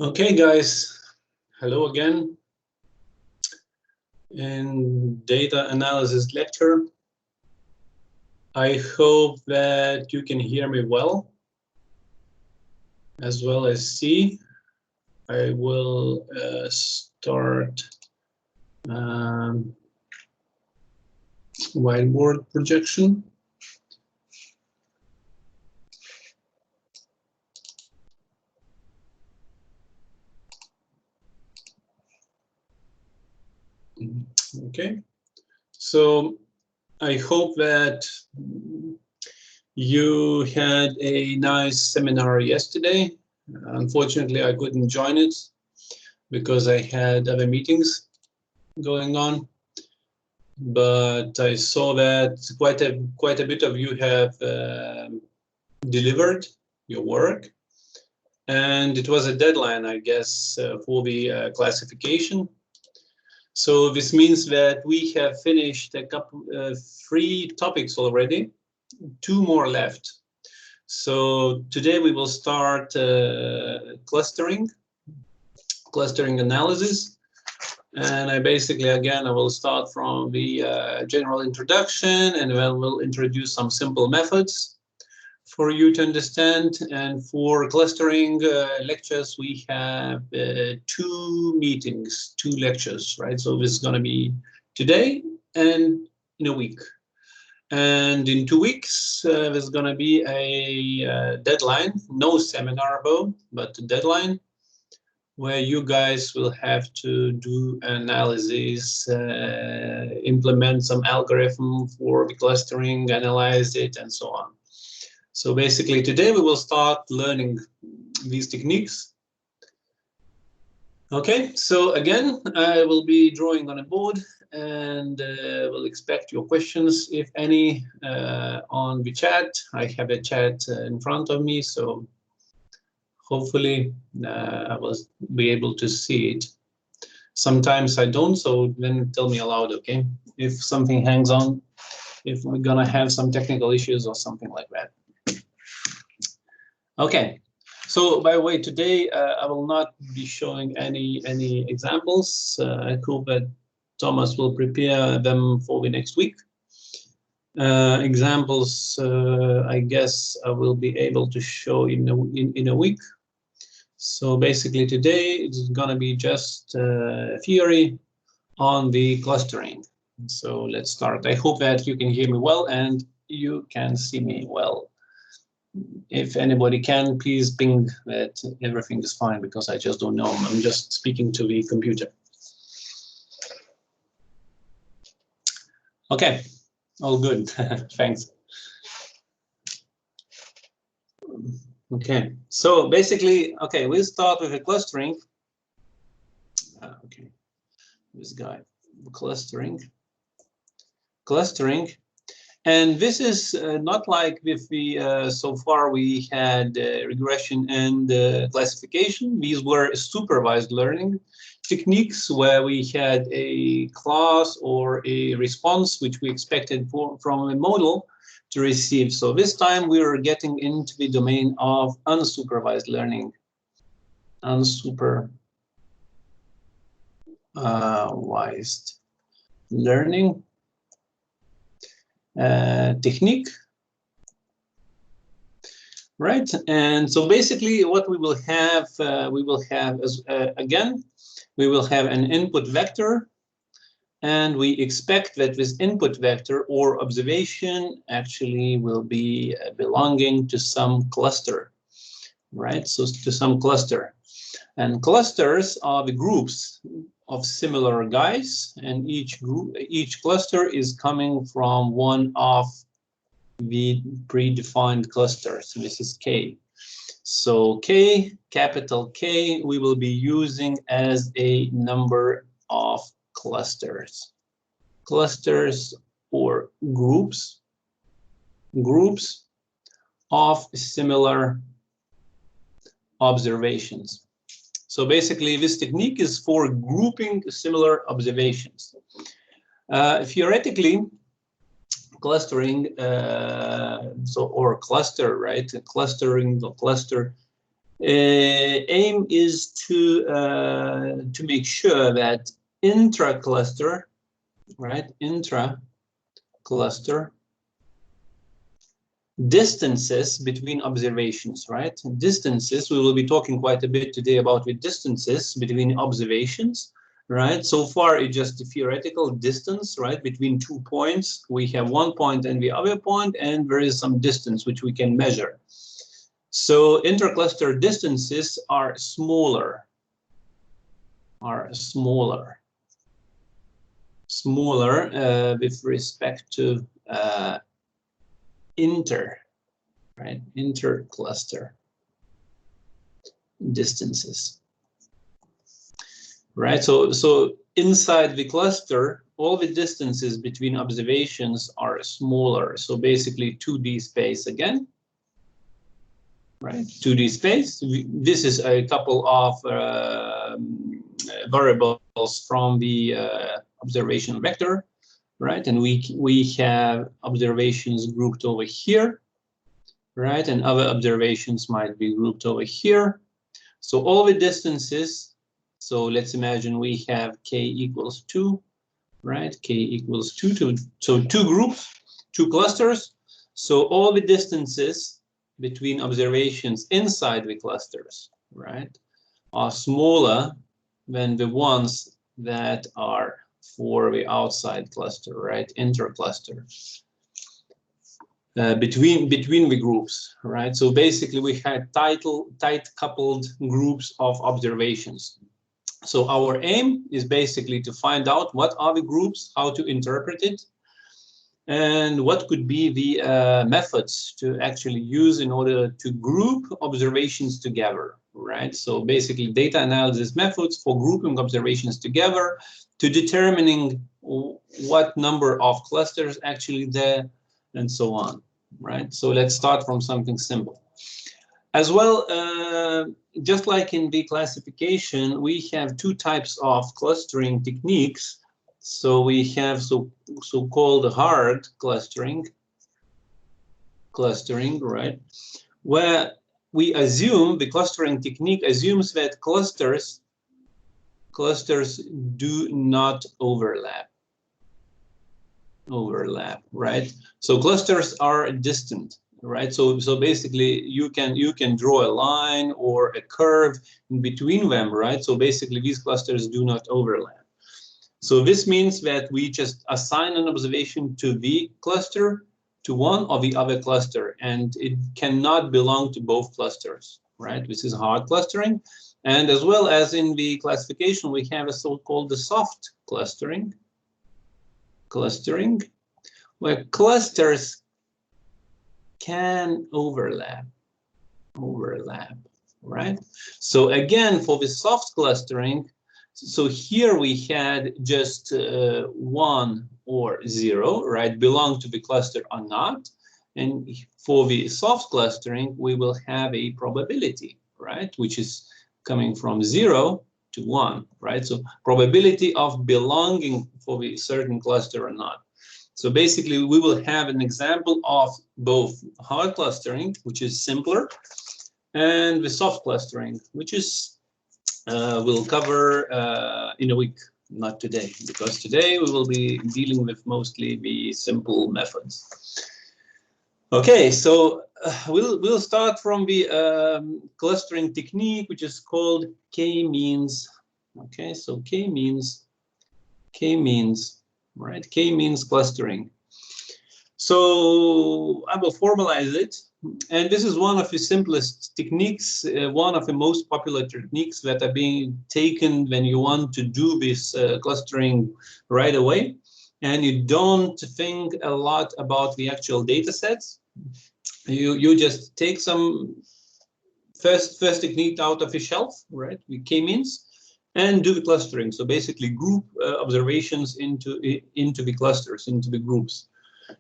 Okay, guys, hello again. In data analysis lecture, I hope that you can hear me well as see. I will start whiteboard projection. Okay, so I hope that you had a nice seminar yesterday. Unfortunately, I couldn't join it because I had other meetings going on. But I saw that quite a bit of you have delivered your work, and it was a deadline, I guess, for the classification. So this means that we have finished a couple, 3 topics already, 2 more left. So today we will start clustering analysis. And I basically, again, I will start from the general introduction, and then we'll introduce some simple methods for you to understand. And for clustering lectures, we have 2 meetings, 2 lectures, right? So this is going to be today and in a week. And in 2 weeks, there's going to be a deadline, no seminar though, but a deadline, where you guys will have to do analysis, implement some algorithm for the clustering, analyze it, and so on. So basically today we will start learning these techniques. Okay, so again, I will be drawing on a board and will expect your questions, if any, on the chat. I have a chat in front of me, so hopefully I will be able to see it. Sometimes I don't, so then tell me aloud, okay? If something hangs on, if we're gonna have some technical issues or something like that. Okay, so by the way, today I will not be showing any examples. I hope that Thomas will prepare them for the next week. Examples, I guess I will be able to show in a week. So basically today it's going to be just theory on the clustering. So let's start. I hope that you can hear me well and you can see me well. If anybody can, please ping that everything is fine, because I just don't know. I'm just speaking to the computer. Okay, all good. Thanks. Okay, so basically, okay, we'll start with the clustering. Okay, this guy, clustering. And this is not like with the, so far we had regression and classification. These were supervised learning techniques where we had a class or a response which we expected from a model to receive. So this time we are getting into the domain of unsupervised learning. Unsupervised learning technique, right? And so basically what we will have as again, we will have an input vector, and we expect that this input vector or observation actually will be belonging to some cluster, right? So to some cluster. And clusters are the groups of similar guys, and each cluster is coming from one of the predefined clusters. This is K. So K, capital K, we will be using as a number of clusters. Clusters or groups of similar observations. So basically, this technique is for grouping similar observations. Theoretically, clustering, or cluster, right? Clustering or cluster Aim is to make sure that intra-cluster, right, intra-cluster distances between observations, right? Distances, we will be talking quite a bit today about the distances between observations, right? So far, it's just a theoretical distance, right, between 2 points. We have one point and the other point, and there is some distance which we can measure. So intercluster distances are smaller, with respect to intercluster distances, right? So inside the cluster, all the distances between observations are smaller. So basically 2D space again, right? 2D space. This is a couple of variables from the observation vector, right? And we have observations grouped over here, right? And other observations might be grouped over here. So all the distances, so let's imagine we have k equals 2, right? K equals 2, so 2 groups, 2 clusters. So all the distances between observations inside the clusters, right, are smaller than the ones that are for the outside cluster, right, intercluster. Between the groups, right? So basically we had tight coupled groups of observations. So our aim is basically to find out what are the groups, how to interpret it, and what could be the methods to actually use in order to group observations together, right? So basically data analysis methods for grouping observations together, to determining what number of clusters actually there, and so on, right? So let's start from something simple. As well, just like in the classification, we have 2 types of clustering techniques. So we have so-called hard clustering, right? Where we assume, the clustering technique assumes that clusters do not overlap, right? So clusters are distant, right? So basically you can draw a line or a curve in between them, right? So basically these clusters do not overlap. So this means that we just assign an observation to the cluster, to one or the other cluster, and it cannot belong to both clusters, right? This is hard clustering. And as well as in the classification, we have a so-called the soft clustering, where clusters can overlap, right? So again, for the soft clustering, so here we had just 1 or 0, right, belong to the cluster or not. And for the soft clustering, we will have a probability, right, which is coming from 0 to 1, right? So probability of belonging for the certain cluster or not. So basically, we will have an example of both hard clustering, which is simpler, and the soft clustering, which is we'll cover in a week, not today, because today we will be dealing with mostly the simple methods. Okay, so we'll start from the clustering technique, which is called K-means. Okay, so K-means, right? K-means clustering. So I will formalize it. And this is one of the simplest techniques, one of the most popular techniques that are being taken when you want to do this clustering right away. And you don't think a lot about the actual data sets. You just take some first technique out of the shelf, right? With K-means, and do the clustering. So basically group observations into the clusters, into the groups.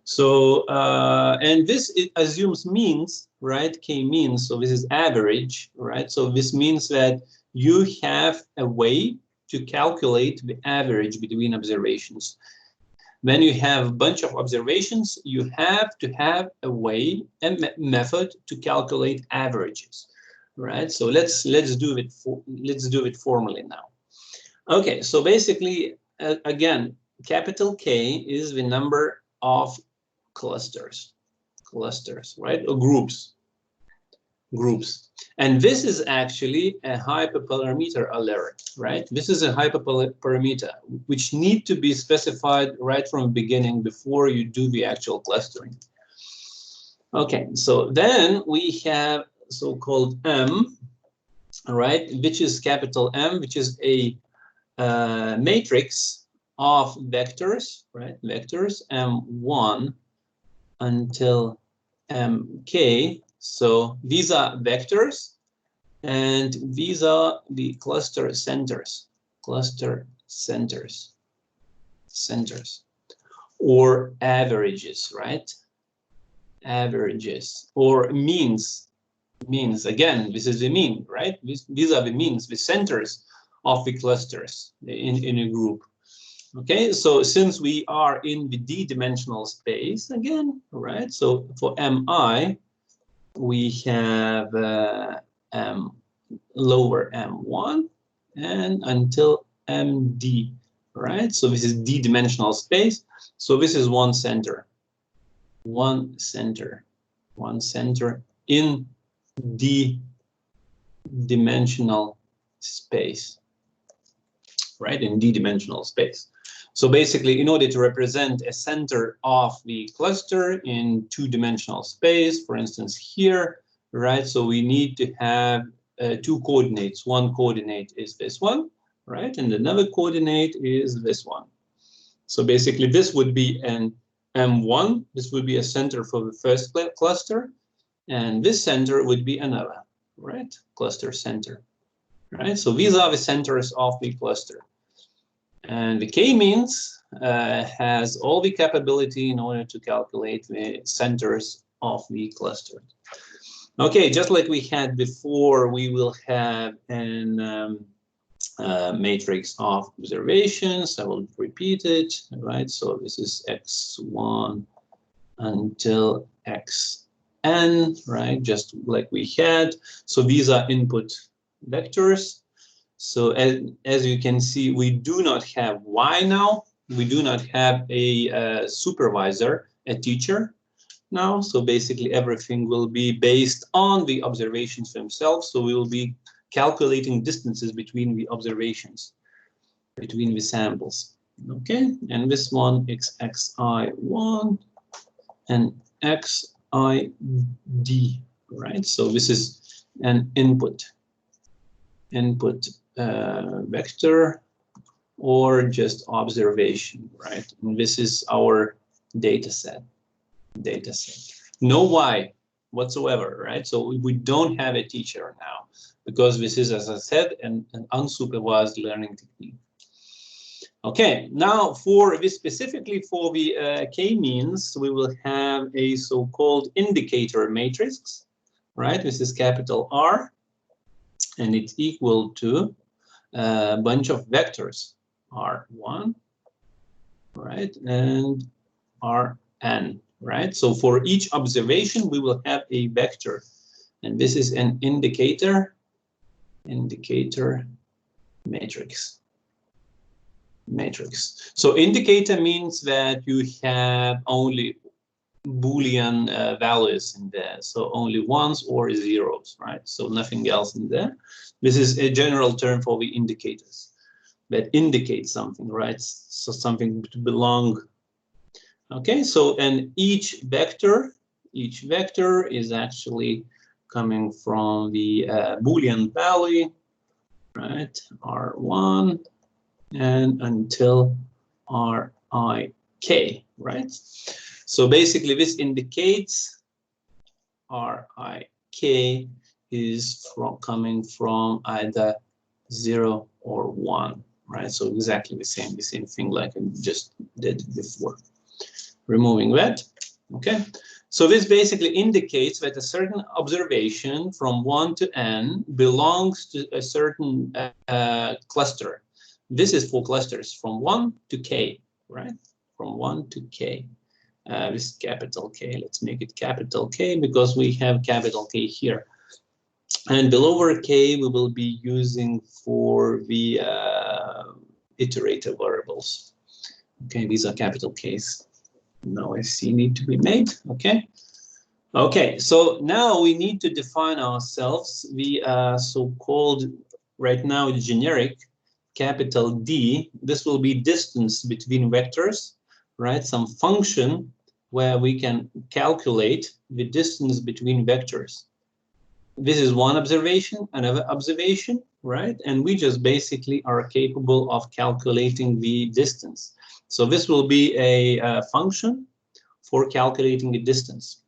So, and this, it assumes means, right? K-means, so this is average, right? So this means that you have a way to calculate the average between observations. When you have a bunch of observations, you have to have a way, a method to calculate averages. right? So let's do it formally now. Okay, so basically, again, capital K is the number of clusters, right? Or groups. And this is actually a hyperparameter alert, right? This is a hyperparameter which need to be specified right from the beginning before you do the actual clustering. Okay, so then we have so-called M, right, which is capital M, which is a matrix of vectors, right? Vectors M1 until Mk. So these are vectors, and these are the cluster centers, or averages, right? Averages or means. Again, this is the mean, right? These are the means, the centers of the clusters in a group. Okay, so since we are in the d-dimensional space again, right? So for mi, we have lower m1 and until md, right? So this is d-dimensional space. So this is one center in d-dimensional space, right? In d-dimensional space. So basically, in order to represent a center of the cluster in two-dimensional space, for instance here, right? So we need to have two coordinates. One coordinate is this one, right? And another coordinate is this one. So basically, this would be an M1. This would be a center for the first cluster. And this center would be another, right? Cluster center, right? So these are the centers of the cluster. And the KMeans has all the capability in order to calculate the centers of the cluster. Okay, just like we had before, we will have an matrix of observations. I will repeat it, right? So this is x1 until xn, right? Just like we had. So these are input vectors. So as you can see, we do not have y now. We do not have a supervisor, a teacher now. So basically everything will be based on the observations themselves. So we will be calculating distances between the observations, between the samples. Okay, and this one is xi1 and xid, right? So this is an input vector or just observation, right? And this is our data set. No y whatsoever, right? So we don't have a teacher now because this is, as I said, an unsupervised learning technique. Okay, now for this, specifically for the K-means, we will have a so-called indicator matrix, right? This is capital R, and it's equal to a bunch of vectors, R1, right, and Rn, right? So for each observation, we will have a vector, and this is an indicator matrix. So indicator means that you have only Boolean values in there, so only ones or zeros, right? So nothing else in there. This is a general term for the indicators that indicate something, right? So something to belong. Okay, so and each vector is actually coming from the Boolean value, right? R1 and until RIK, right? So basically this indicates RIK is coming from either 0 or 1, right? So exactly the same thing like I just did before. Removing that, okay? So this basically indicates that a certain observation from 1 to n belongs to a certain cluster. This is for clusters from 1 to k, right? From 1 to k. This is capital K. Let's make it capital K because we have capital K here. And the lower k we will be using for the iterative variables. Okay, these are capital K's. Now I see need to be made. Okay. Okay, so now we need to define ourselves the so-called, right now, generic capital D. This will be distance between vectors, right? Some function where we can calculate the distance between vectors. This is one observation, another observation, right? And we just basically are capable of calculating the distance. So this will be a function for calculating the distance.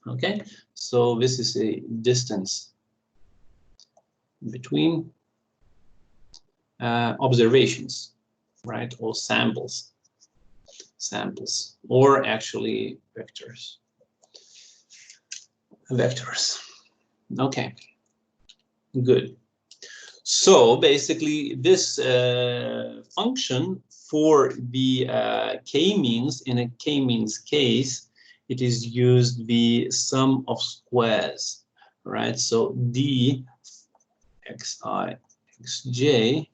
Okay, so this is a distance between observations, right, or samples, or actually vectors. Okay, good. So basically this function for the k-means, in a k-means case, it is used the sum of squares, right? So d xi xj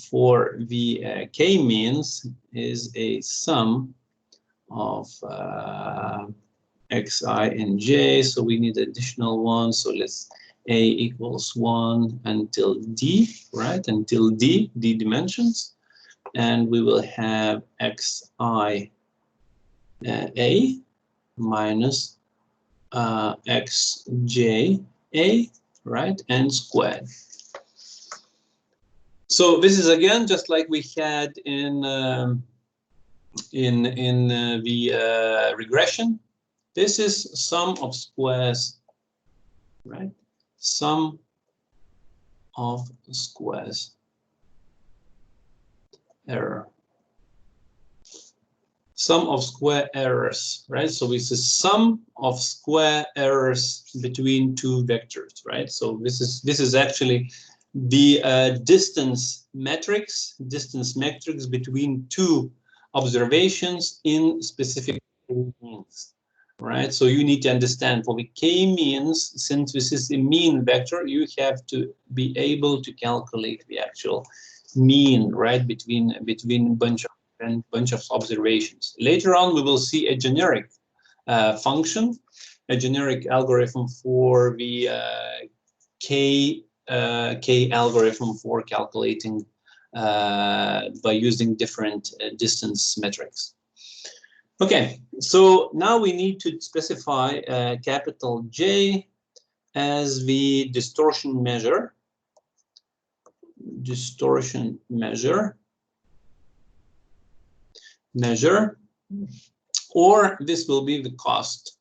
for the k-means is a sum of xi and j. So we need additional one. So let's a equals 1 until d, right? Until d dimensions, and we will have xi a minus xj a, right, and squared. So this is again just like we had in the regression. This is sum of squares, right? Sum of squares error. Sum of square errors, right? So this is sum of square errors between two vectors, right? So this is actually the distance metrics between two observations in specific means, right? So you need to understand for the k-means, since this is a mean vector, you have to be able to calculate the actual mean, right, between bunch of observations. Later on, we will see a generic function, a generic algorithm for the k algorithm for calculating by using different distance metrics. Okay, so now we need to specify capital J as the distortion measure. Or this will be the cost,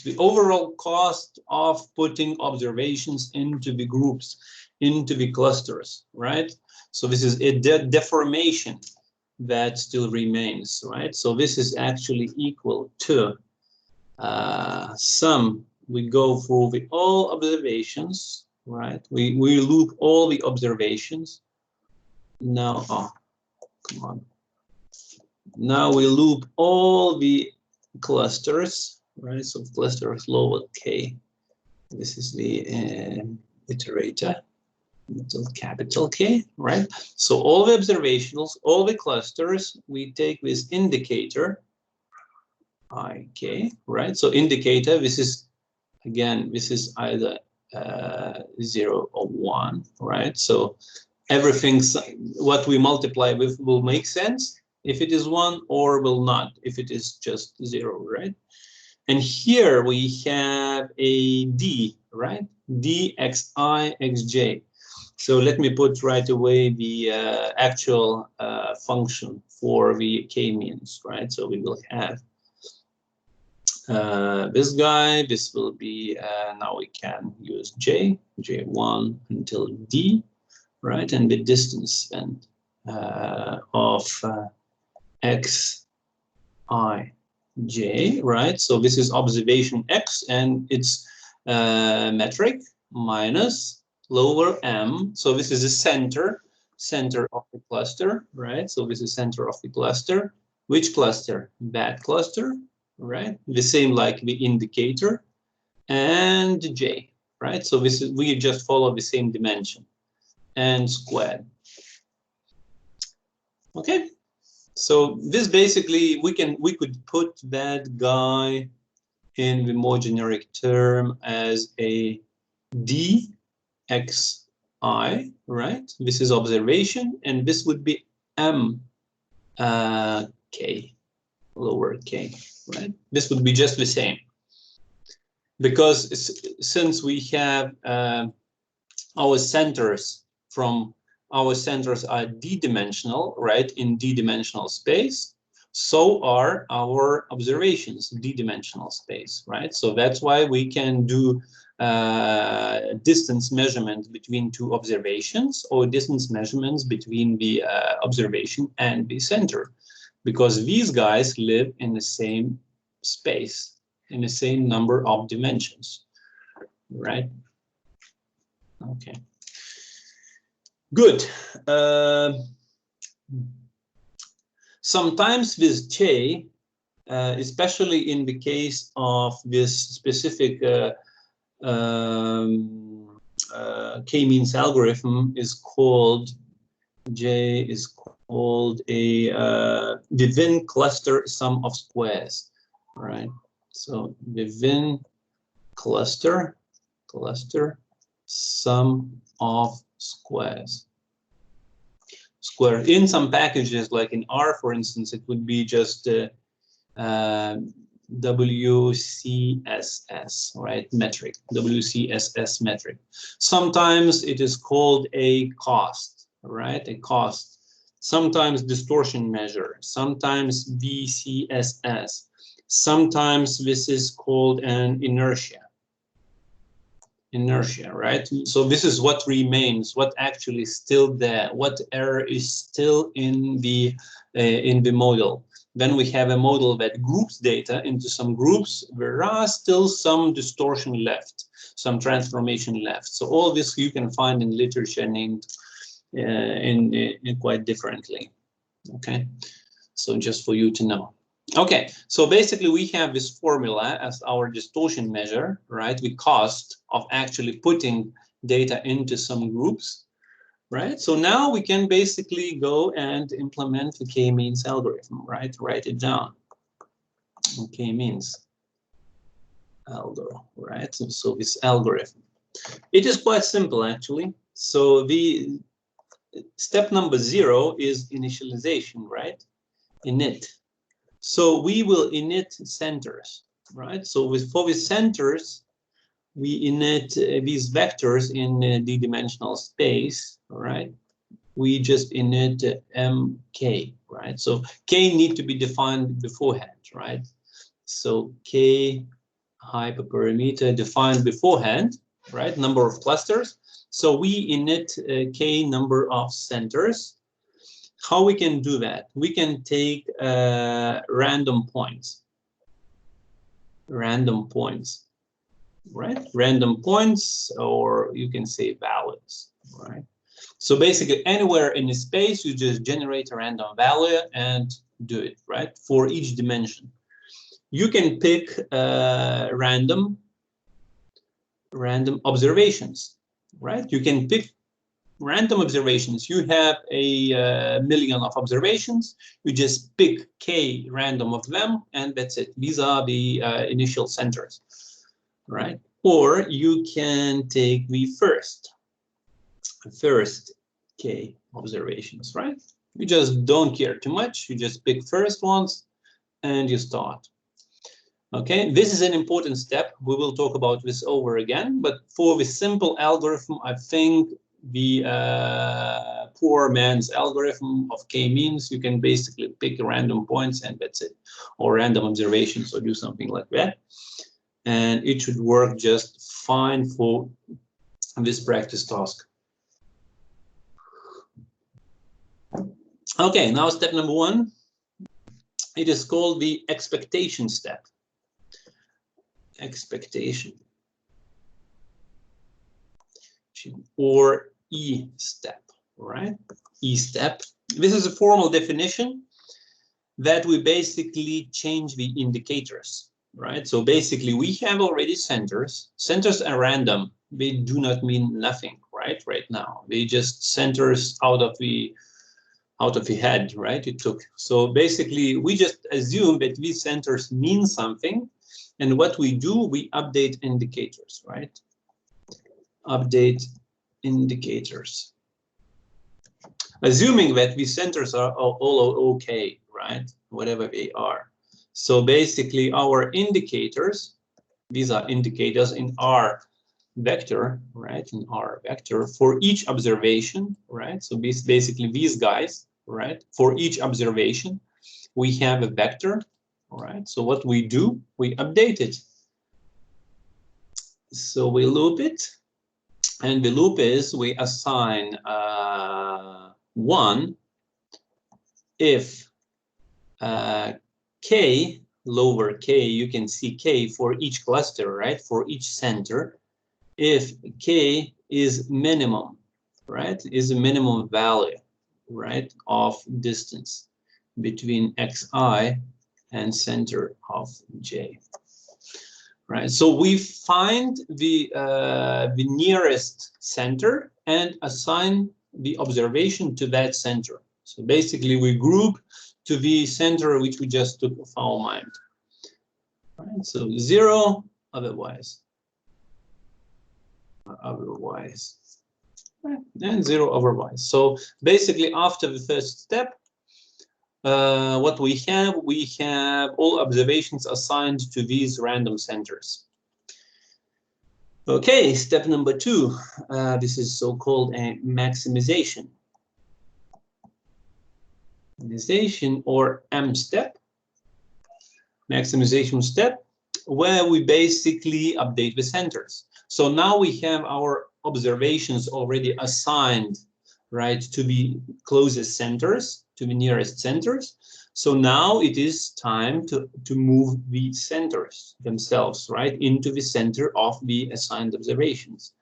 the overall cost of putting observations into the groups, into the clusters, right? So this is a deformation that still remains, right? So this is actually equal to sum. We go through the all observations, right? We loop all the observations. Now, oh, come on. Now we loop all the clusters, right? So cluster is lower k. This is the iterator, capital K, right? So all the observationals, all the clusters, we take this indicator, ik, right? So indicator, this is, again, this is either 0 or 1, right? So everything, what we multiply with will make sense if it is 1, or will not if it is just 0, right? And here we have a d, right? d xi xj. So let me put right away the actual function for the k-means, right? So we will have this guy. This will be, now we can use j1 until d, right? And the distance then of x I j, right? So this is observation x and its metric minus lower m. So this is the center of the cluster, right? So this is center of the cluster. Which cluster? That cluster, right? The same like the indicator, and j, right? So this is, we just follow the same dimension, n squared. Okay, so this basically we could put that guy in the more generic term as a dxi, right? This is observation, and this would be m k, lower k, right? This would be just the same, because since we have our centers are d-dimensional, right, in d-dimensional space, so are our observations d-dimensional space, right? So that's why we can do distance measurement between two observations, or distance measurements between the observation and the center, because these guys live in the same space, in the same number of dimensions, right? Okay. Good. Sometimes with J, especially in the case of this specific K-means algorithm, is called J is called a the Venn cluster sum of squares, right? So the Venn cluster sum of squares. Square in some packages, like in R, for instance, it would be just WCSS, right? Metric, WCSS metric. Sometimes it is called a cost, right? A cost. Sometimes distortion measure. Sometimes VCSS. Sometimes this is called an inertia. Inertia, right? So this is what remains, what actually is still there, what error is still in the model. Then we have a model that groups data into some groups. There are still some distortion left, some transformation left. So all this you can find in literature named in quite differently. Okay, so just for you to know. Okay, so basically we have this formula as our distortion measure, right? The cost of actually putting data into some groups, right? So now we can basically go and implement the K-means algorithm, right? Write it down. K-means algorithm, right? So this algorithm, it is quite simple actually. So the step number 0 is initialization, right? Init. So we will init centers, right? So for the centers, we init these vectors in the dimensional space, right? We just init mk, right? So k need to be defined beforehand, right? So k hyperparameter defined beforehand, right? Number of clusters. So we init k number of centers. How we can do that? We can take random points, right? Random points, or you can say values, right? So basically anywhere in the space, you just generate a random value and do it, right? For each dimension. You can pick random observations, right? You can pick random observations. You have a million of observations. You just pick k random of them, and that's it. These are the initial centers, right? Or you can take the first k observations, right? You just don't care too much. You just pick first ones and you start. Okay, this is an important step. We will talk about this over again, but for the simple algorithm, I think the poor man's algorithm of K-means, you can basically pick random points and that's it, or random observations, or do something like that. And it should work just fine for this practice task. Okay, now step number 1. It is called the expectation step. Expectation, or E step, right? E step. This is a formal definition that we basically change the indicators, right? So basically we have already centers. Centers are random. they do not mean nothing, right now. They just centers out of the head, right? It took. So basically, we just assume that these centers mean something, and what we do, we update indicators, right? Update indicators, assuming that these centers are all okay, right? Whatever they are. So basically, our indicators, these are indicators in our vector, right? In our vector for each observation, right? So basically these guys, right? For each observation, we have a vector, right? So what we do, we update it. So we loop it, and the loop is we assign 1 if k, lower k, you can see k for each cluster, right? For each center, if k is minimum, right? Is a minimum value, right? Of distance between xi and center of j. Right, so we find the nearest center and assign the observation to that center. So basically, we group to the center which we just took of our mind. Right, so 0, otherwise, right, and 0 otherwise. So basically, after the first step, what we have all observations assigned to these random centers. Okay, step number 2. This is so-called a maximization. Maximization or M step. Maximization step, where we basically update the centers. So now we have our observations already assigned, right, to the closest centers, to the nearest centers. So now it is time to move the centers themselves, right, into the center of the assigned observations.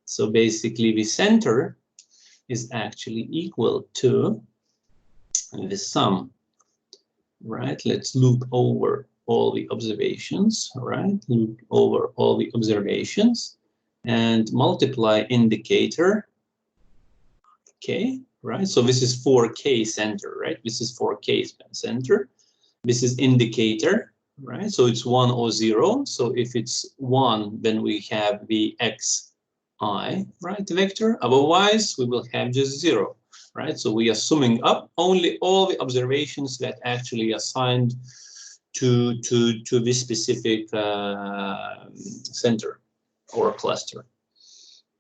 So basically the center is actually equal to the sum, right? Let's loop over all the observations, right? Loop over all the observations and multiply indicator, okay? Right, so this is 4K center, right? This is 4K center. This is indicator, right? So it's 1 or 0. So if it's 1, then we have the xi, right, vector. Otherwise, we will have just 0, right? So we are summing up only all the observations that actually assigned to this specific center or cluster.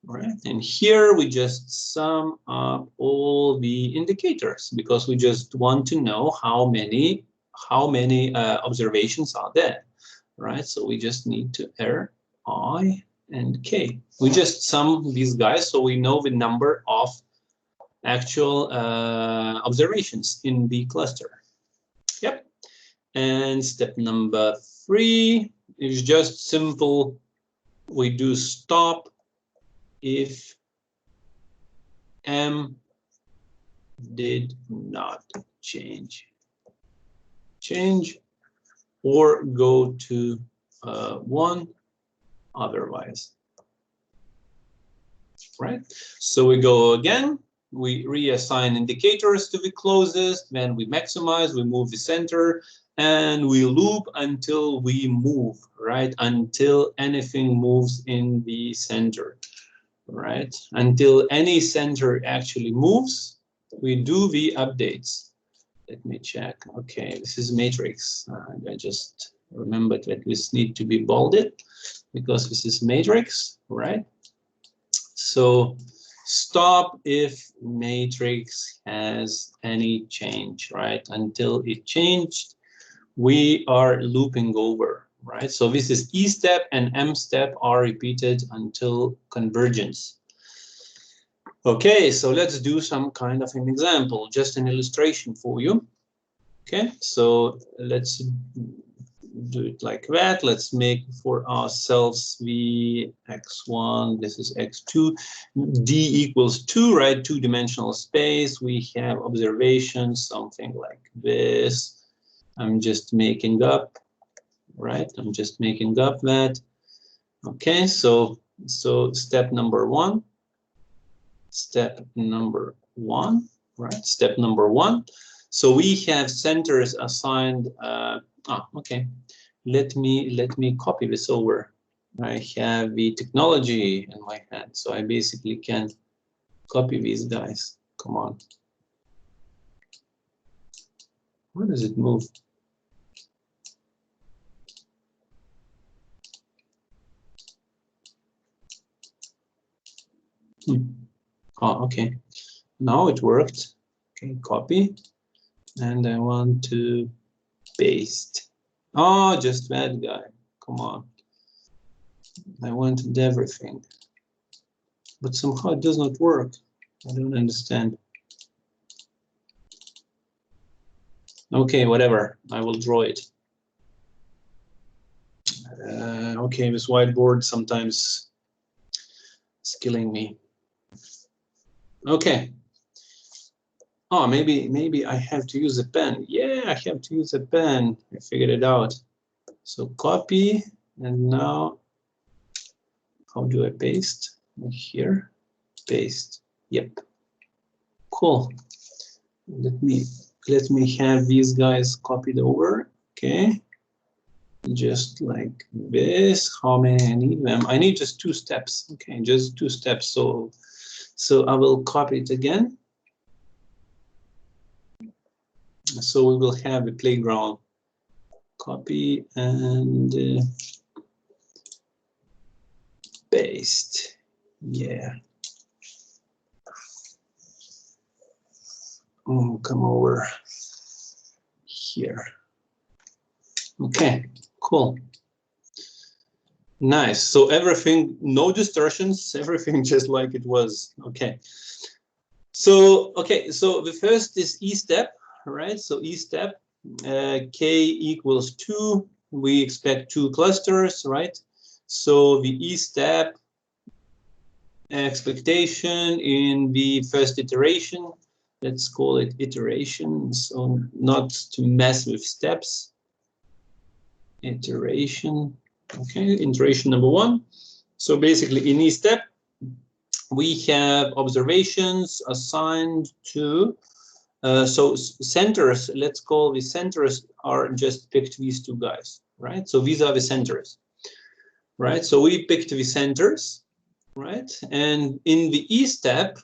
Right, and here we just sum up all the indicators because we just want to know how many observations are there, right? So we just need to R, I, and K. We just sum these guys so we know the number of actual observations in the cluster. Yep. And step number 3 is just simple. We do stop if M did not change or go to 1 otherwise, right? So we go again, we reassign indicators to the closest, then we maximize, we move the center, and we loop until we move, right? Until anything moves in the center. Right, until any center actually moves, we do the updates. Let me check. Okay, this is matrix. I just remembered that this need to be bolded because this is matrix, right? So stop if matrix has any change, right? Until it changed, we are looping over. Right, so this is E step and M step are repeated until convergence. Okay, so let's do some kind of an example, just an illustration for you. Okay, so let's do it like that. Let's make for ourselves the x1, this is x2, d equals 2, right? 2-dimensional space. We have observations, something like this. I'm just making up. Right, I'm just making up that. Okay, so So step number one, right? Step number one. So we have centers assigned. Okay. Let me copy this over. I have the technology in my hand, so I basically can copy these guys. Come on. Where does it move? Oh, okay. Now it worked. Okay, copy. And I want to paste. Oh, just that guy. Come on. I wanted everything. But somehow it does not work. I don't understand. Okay, whatever. I will draw it. Okay, this whiteboard sometimes is killing me. Okay. Oh, maybe I have to use a pen. Yeah, I have to use a pen. I figured it out. So copy, and now how do I paste? Here, paste. Yep. Cool. Let me have these guys copied over. Okay. Just like this. How many I need them? I need just 2 steps. Okay, just 2 steps. So I will copy it again. So we will have a playground. Copy and paste. Yeah. Come over here. Okay, cool. Nice. So everything, no distortions, everything just like it was. Okay. So, okay, so the first is E step, right? So E step, K equals 2. We expect 2 clusters, right? So the E step expectation in the first iteration, let's call it iteration, so not to mess with steps. Iteration, okay, iteration number 1. So basically in each step, we have observations assigned to, so centers, let's call the centers are just picked these 2 guys, right? So these are the centers, right? So we picked the centers, right? And in the E step,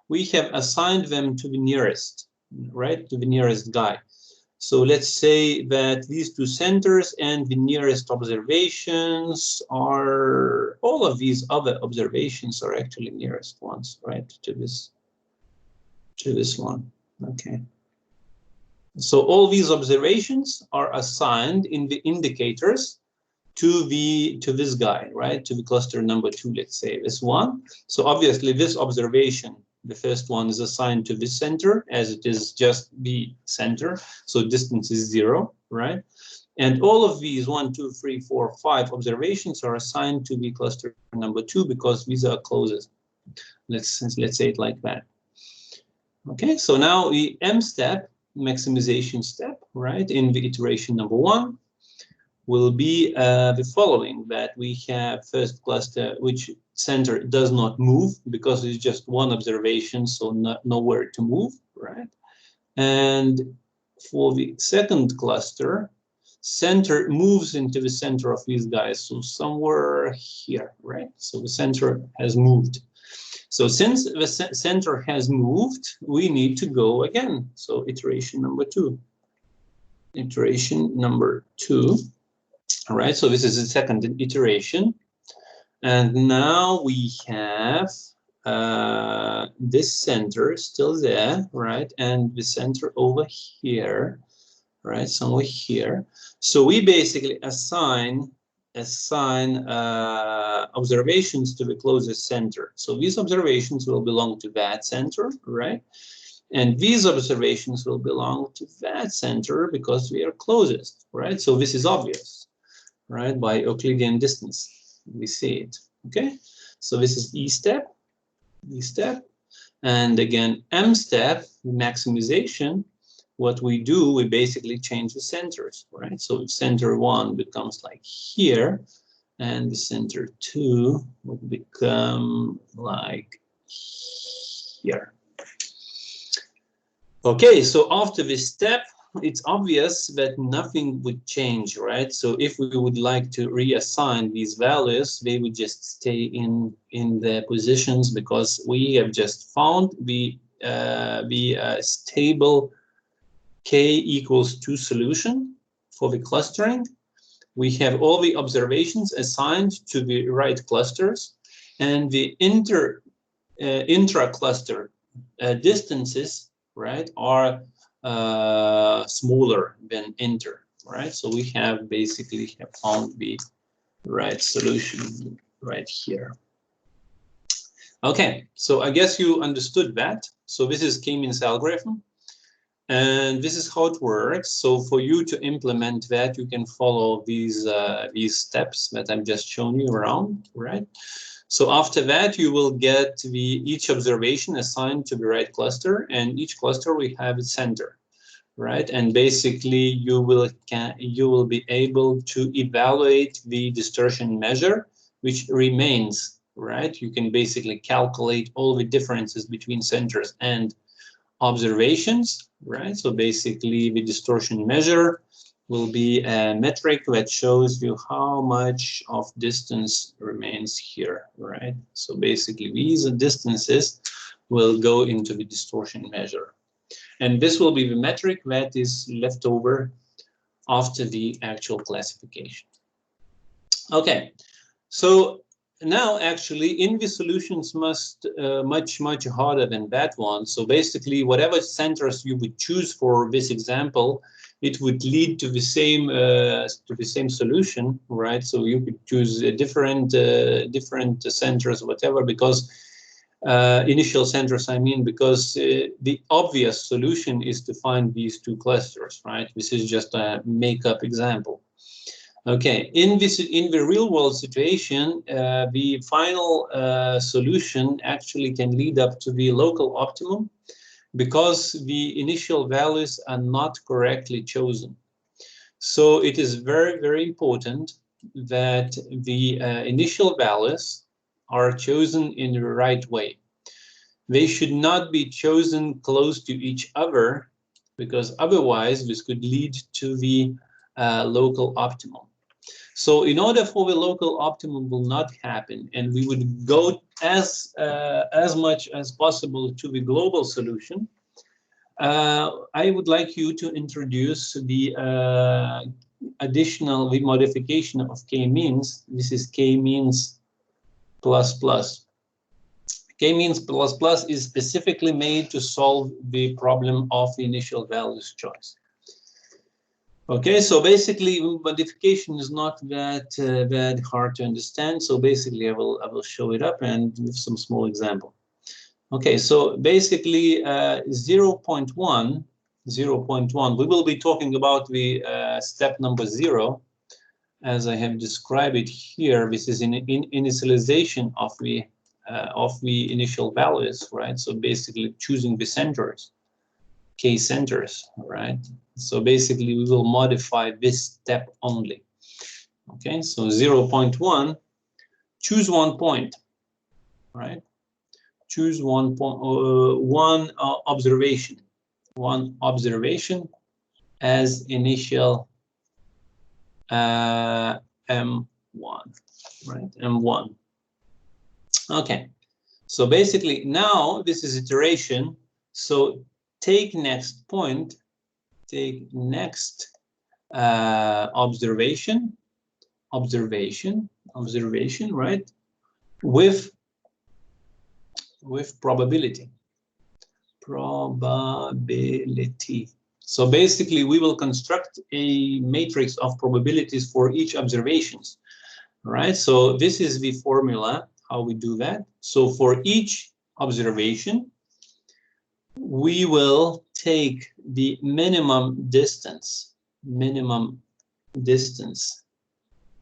we have assigned them to the nearest, right? To the nearest guy. So let's say that these 2 centers and the nearest observations are, all of these other observations are actually nearest ones, right? To this one, okay. So all these observations are assigned in the indicators to this guy, right? To the cluster number 2, let's say this one. So obviously this observation, the first one, is assigned to this center as it is just the center. So distance is 0, right? And all of these 1, 2, 3, 4, 5 observations are assigned to the cluster number 2 because these are closest. Let's say it like that. Okay, so now the M step, maximization step, right? In the iteration number 1. Will be the following, that we have first cluster which center does not move because it's just one observation, so nowhere to move, right? And for the second cluster, center moves into the center of these guys, so somewhere here, right? So the center has moved. So since the center has moved, we need to go again. So iteration number 2. Iteration number 2. All right, so this is the second iteration. And now we have this center still there, right? And the center over here, right? Somewhere here. So we basically assign observations to the closest center. So these observations will belong to that center, right? And these observations will belong to that center because we are closest, right? So this is obvious, right? By Euclidean distance, we see it, okay? So this is E step, and again, M step, maximization. What we do, we basically change the centers, right? So if center 1 becomes like here, and the center 2 would become like here. Okay, so after this step, it's obvious that nothing would change, right? So if we would like to reassign these values, they would just stay in their positions, because we have just found the stable k equals 2 solution for the clustering. We have all the observations assigned to the right clusters, and the intra-cluster distances, right, are smaller than inter, right? So we have basically found the right solution right here. Okay, so I guess you understood that. So this is K-means algorithm, and this is how it works. So for you to implement that, you can follow these steps that I've just shown you around, right? So after that, you will get each observation assigned to the right cluster, and each cluster we have its center, right? And basically, you will be able to evaluate the distortion measure, which remains, right? You can basically calculate all the differences between centers and observations, right? So basically, the distortion measure will be a metric that shows you how much of distance remains here, right? So basically, these distances will go into the distortion measure. And this will be the metric that is left over after the actual classification. Okay, so now actually in the solutions much harder than that one. So basically, whatever centers you would choose for this example, it would lead to the same solution, right? So you could choose different centers, whatever, because initial centers, I mean, because the obvious solution is to find these two clusters, right? This is just a make-up example. Okay, in the real world situation, the final solution actually can lead up to the local optimum, because the initial values are not correctly chosen. So it is very, very important that the initial values are chosen in the right way. They should not be chosen close to each other, because otherwise this could lead to the local optimum. So in order for the local optimum will not happen, and we would go as much as possible to the global solution, I would like you to introduce the the modification of K-means. This is K-means ++. K-means ++ is specifically made to solve the problem of the initial values choice. Okay, so basically modification is not that hard to understand. So basically I will show it up and with some small example. Okay, so basically 0.1, we will be talking about the step number 0, as I have described it here. This is in initialization of the initial values, right? So basically choosing the centers, K centers, right? So basically we will modify this step only. Okay, so 0.1, choose 1 point, right? Choose one observation as initial M1, right? M1. Okay, so basically now this is iteration. So take next point, take next observation, right? With probability. So basically we will construct a matrix of probabilities for each observations, right? So this is the formula, how we do that. So for each observation, we will take the minimum distance,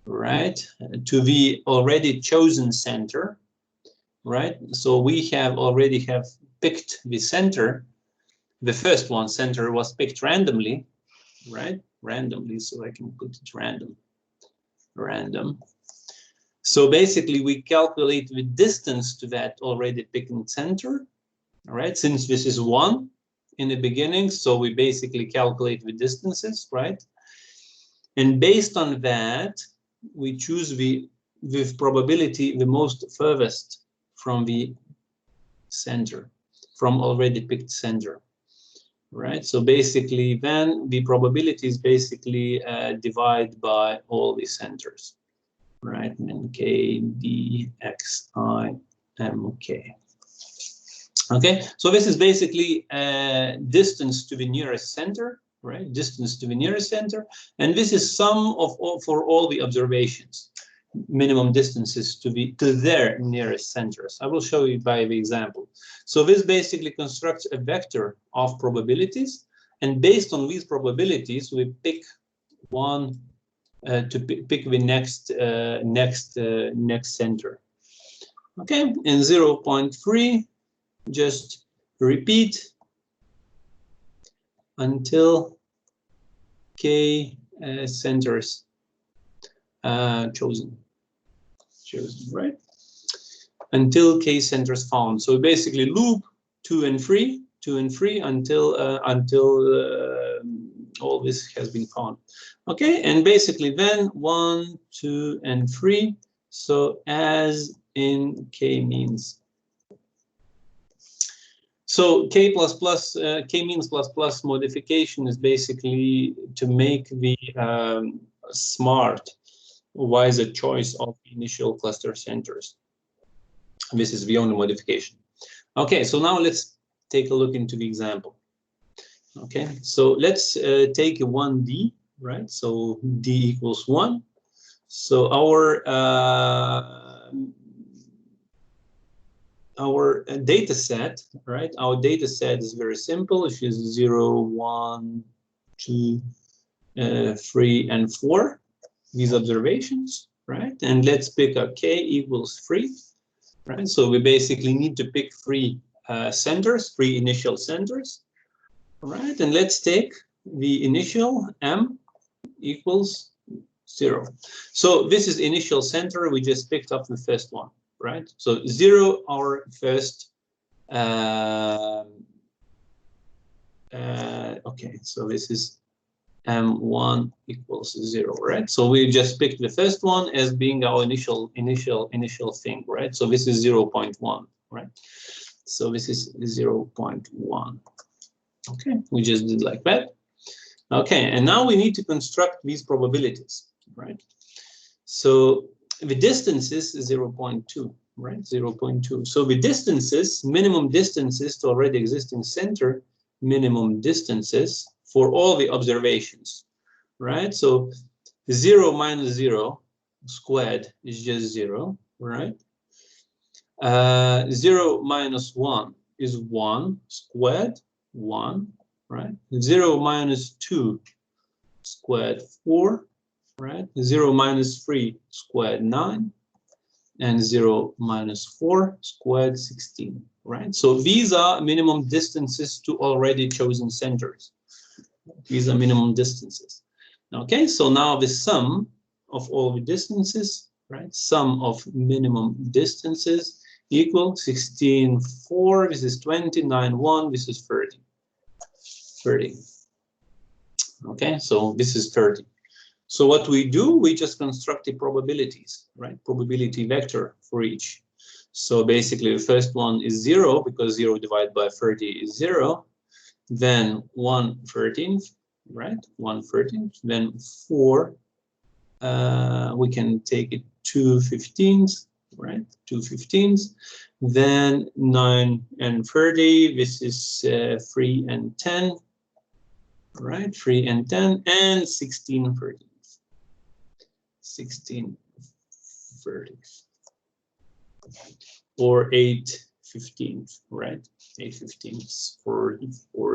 right, to the already chosen center, right? So we already have picked the center. The first one, center, was picked randomly, right? Randomly, so I can put it random. So basically, we calculate the distance to that already picked center, all right? Since this is 1 in the beginning, so we basically calculate the distances, right? And based on that, we choose with probability the most furthest from the center, from already picked center, right? So basically, then the probability is basically divided by all the centers, right? And K, D, X, I, M, K. Okay, so this is basically distance to the nearest center, right? Distance to the nearest center, and this is sum of all for all the observations, minimum distances to their nearest centers. I will show you by the example. So this basically constructs a vector of probabilities, and based on these probabilities, we pick one to pick the next center. Okay, in 0.3. Just repeat until K centers chosen, right? Until K centers found. So basically loop 2 and 3 until all this has been found. Okay, and basically then 1, 2, and 3. So as in KMeans. So KMeans plus modification is basically to make the smart, wiser choice of initial cluster centers. This is the only modification. Okay, so now let's take a look into the example. Okay, so let's take a 1D, right? So D equals 1. So our data set, right? Our data set is very simple. It is 0, 1, 2, 3, and 4. These observations, right? And let's pick a K equals 3, right? So we basically need to pick 3 centers, 3 initial centers, right? And let's take the initial M equals 0. So this is initial center. We just picked up the first one. Right, so 0, our first. Okay, so this is M1 equals 0, right? So we just picked the first one as being our initial thing, right? So this is 0.1, right? So this is 0.1. Okay, we just did like that. Okay, and now we need to construct these probabilities, right? So the distances is 0.2, right? 0.2. So the distances, minimum distances to already existing center, minimum distances for all the observations, right? So 0 minus 0 squared is just 0, right? 0 minus 1 is 1 squared, 1, right? 0 minus 2 squared, 4. Right, 0 minus 3 squared 9, and 0 minus 4 squared 16. Right, so these are minimum distances to already chosen centers. These are minimum distances. Okay, so now the sum of all the distances, right? Sum of minimum distances equal 16, 4. This is 20, 9, 1. This is 30. 30. Okay, so this is 30. So what we do, we just construct the probabilities, right? Probability vector for each. So basically the first one is 0 because 0 divided by 30 is 0. Then 1/13, right? 1/13. Then 4, we can take it 2/15, right? 2/15. Then 9 and 30, this is 3 and 10, right? 3 and 10, and 16/30. 16/30, or 8/15, right? 8/15 for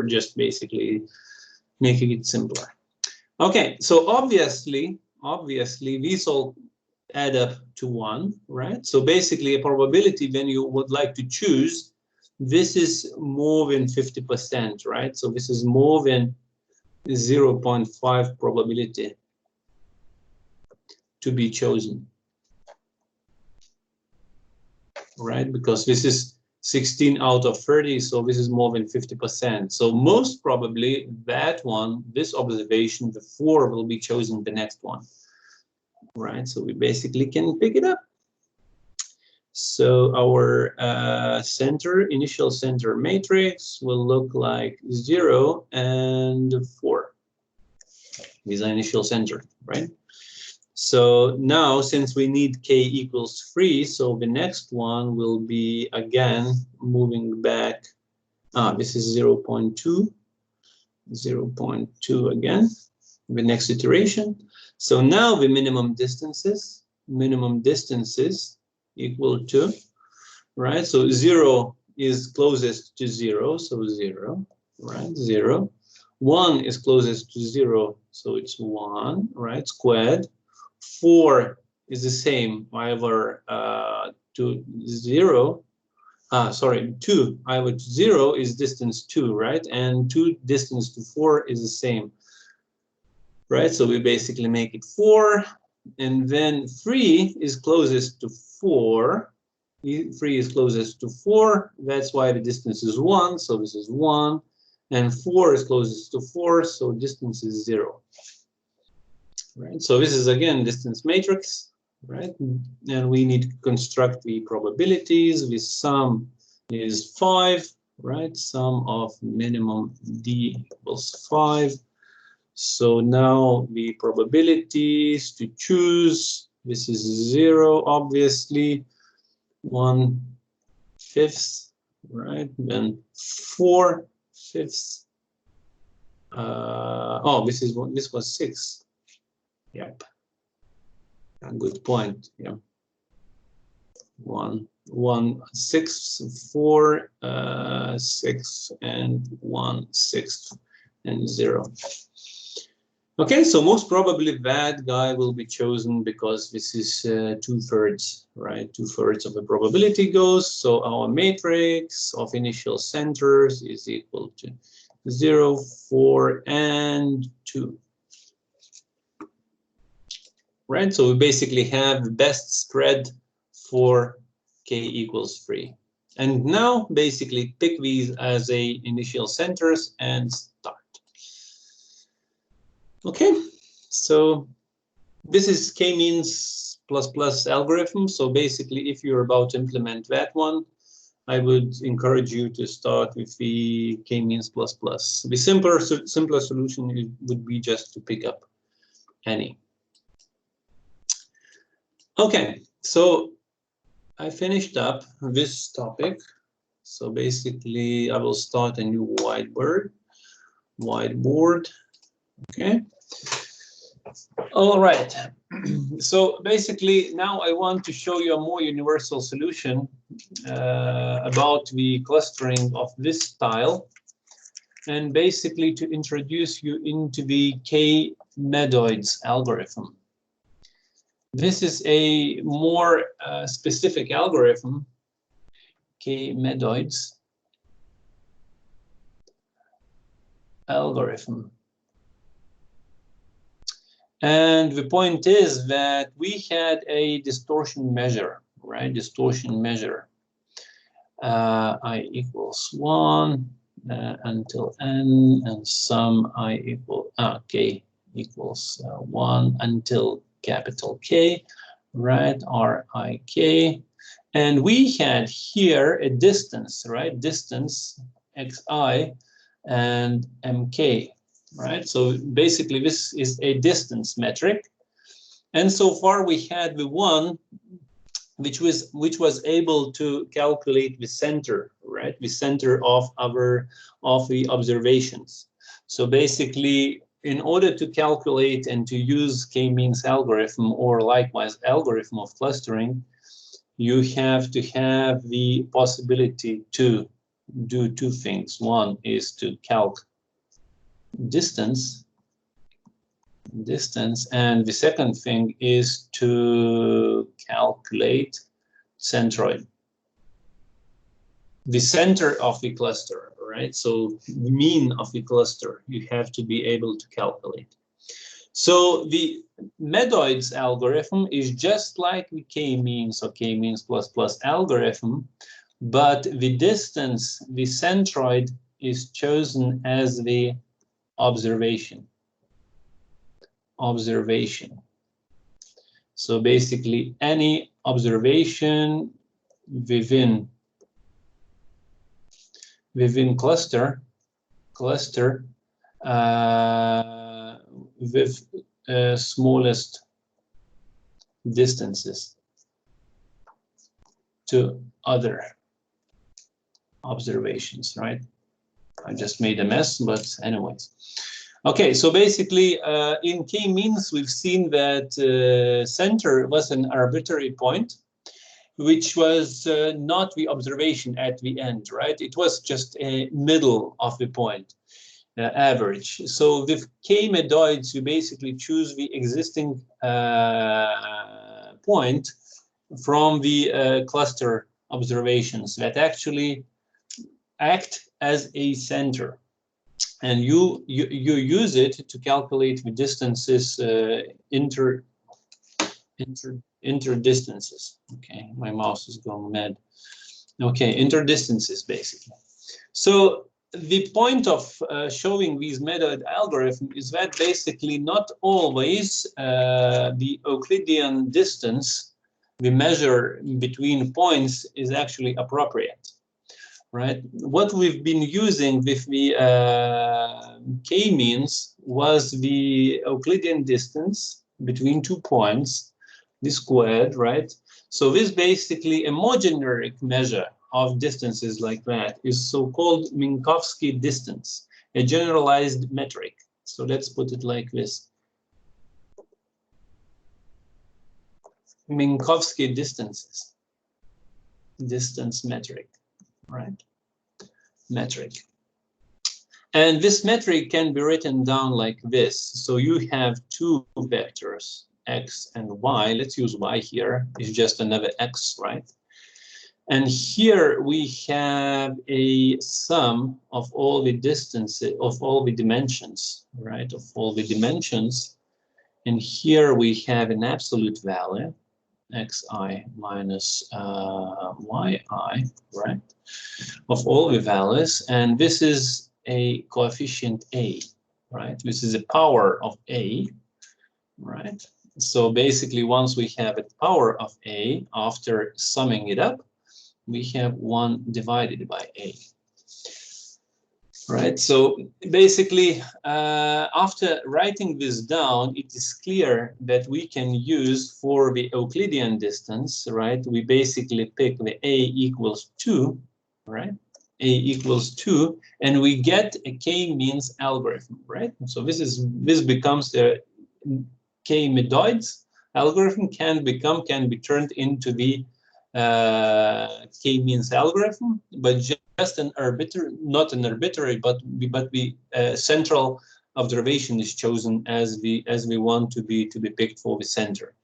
just basically making it simpler. Okay, so obviously these all add up to 1, right? So basically a probability when you would like to choose, this is more than 50%, right? So this is more than 0.5 probability to be chosen. right? Because this is 16 out of 30, so this is more than 50%. So most probably that one, this observation, the 4 will be chosen the next one, right? So we basically can pick it up. So our initial center matrix will look like 0 and 4. These are initial center, right? So now, since we need k equals 3, so the next one will be, again, moving back. This is 0.2, 0.2 again, the next iteration. So now the minimum distances equal to, right? So 0 is closest to 0, so 0, right? 0. 1 is closest to 0, so it's 1, right? Squared. 4 is the same, either to 0. 2, either 0 is distance 2, right? And 2 distance to 4 is the same, right? So we basically make it 4, and then 3 is closest to 4. 3 is closest to 4, that's why the distance is 1, so this is 1, and 4 is closest to 4, so distance is 0. Right, so this is again distance matrix, right? And we need to construct the probabilities. The sum is 5, right? Sum of minimum d equals 5. So now the probabilities to choose, this is 0, obviously, 1/5, right? Then 4/5. This was 6. Yep. A good point. Yeah. 1/6, 4, 6, and 1/6, and 0. Okay, so most probably that guy will be chosen because this is 2/3, right? 2/3 of the probability goes. So our matrix of initial centers is equal to 0, 4, and 2. Right, so we basically have the best spread for k equals 3. And now basically pick these as a initial centers and start. Okay, so this is KMeans ++ algorithm. So basically, if you're about to implement that one, I would encourage you to start with the KMeans ++. The simpler solution would be just to pick up any. Okay, so I finished up this topic. So basically, I will start a new whiteboard. Okay. All right. So basically, now I want to show you a more universal solution about the clustering of this style, and basically to introduce you into the KMedoids algorithm. This is a more specific algorithm, KMedoids algorithm. And the point is that we had a distortion measure, right? Distortion measure. I equals 1 until n, and sum I equal k equals 1 until capital K, right? RIK. And we had here a distance, right? Distance xi and mk, right? So basically this is a distance metric. And so far we had the one which was able to calculate the center, right? The center of the observations. So basically, in order to calculate and to use K-means algorithm, or likewise algorithm of clustering, you have to have the possibility to do two things. One is to calc distance, and the second thing is to calculate centroid, the center of the cluster, right? So the mean of the cluster you have to be able to calculate. So the Medoids algorithm is just like the K-means or K-means plus algorithm, but the distance, the centroid, is chosen as the observation. So basically, any observation within cluster with smallest distances to other observations, right? I just made a mess, but anyways. Okay, so basically in K-means, we've seen that center was an arbitrary point, which was not the observation at the end, right? It was just a middle of the point, average. So with KMedoids, you basically choose the existing point from the cluster observations that actually act as a center, and you use it to calculate the distances, inter distances. Okay, my mouse is going mad. Okay, inter distances basically. So the point of showing these Medoid algorithm is that basically not always the Euclidean distance we measure between points is actually appropriate, right? What we've been using with the K-means was the Euclidean distance between 2 points, the squared, right? So this basically a more generic measure of distances like that is so-called Minkowski distance, a generalized metric. So let's put it like this. Minkowski distances, distance metric, right? Metric. And this metric can be written down like this. So you have two vectors, x and y. Let's use y here. It's just another x, right? And here we have a sum of all the distances, of all the dimensions, right? Of all the dimensions. And here we have an absolute value, xi minus yi, right? Of all the values. And this is a coefficient a, right? This is a power of a, right? So basically, once we have a power of a, after summing it up, we have 1 divided by a, right? So basically, after writing this down, it is clear that we can use for the Euclidean distance, right? We basically pick the a equals 2, right? A equals 2, and we get a K-means algorithm, right? So this becomes the K-Medoids algorithm can be turned into the K-means algorithm, but just an arbitrary, not an arbitrary, but the central observation is chosen as we want to be picked for the center.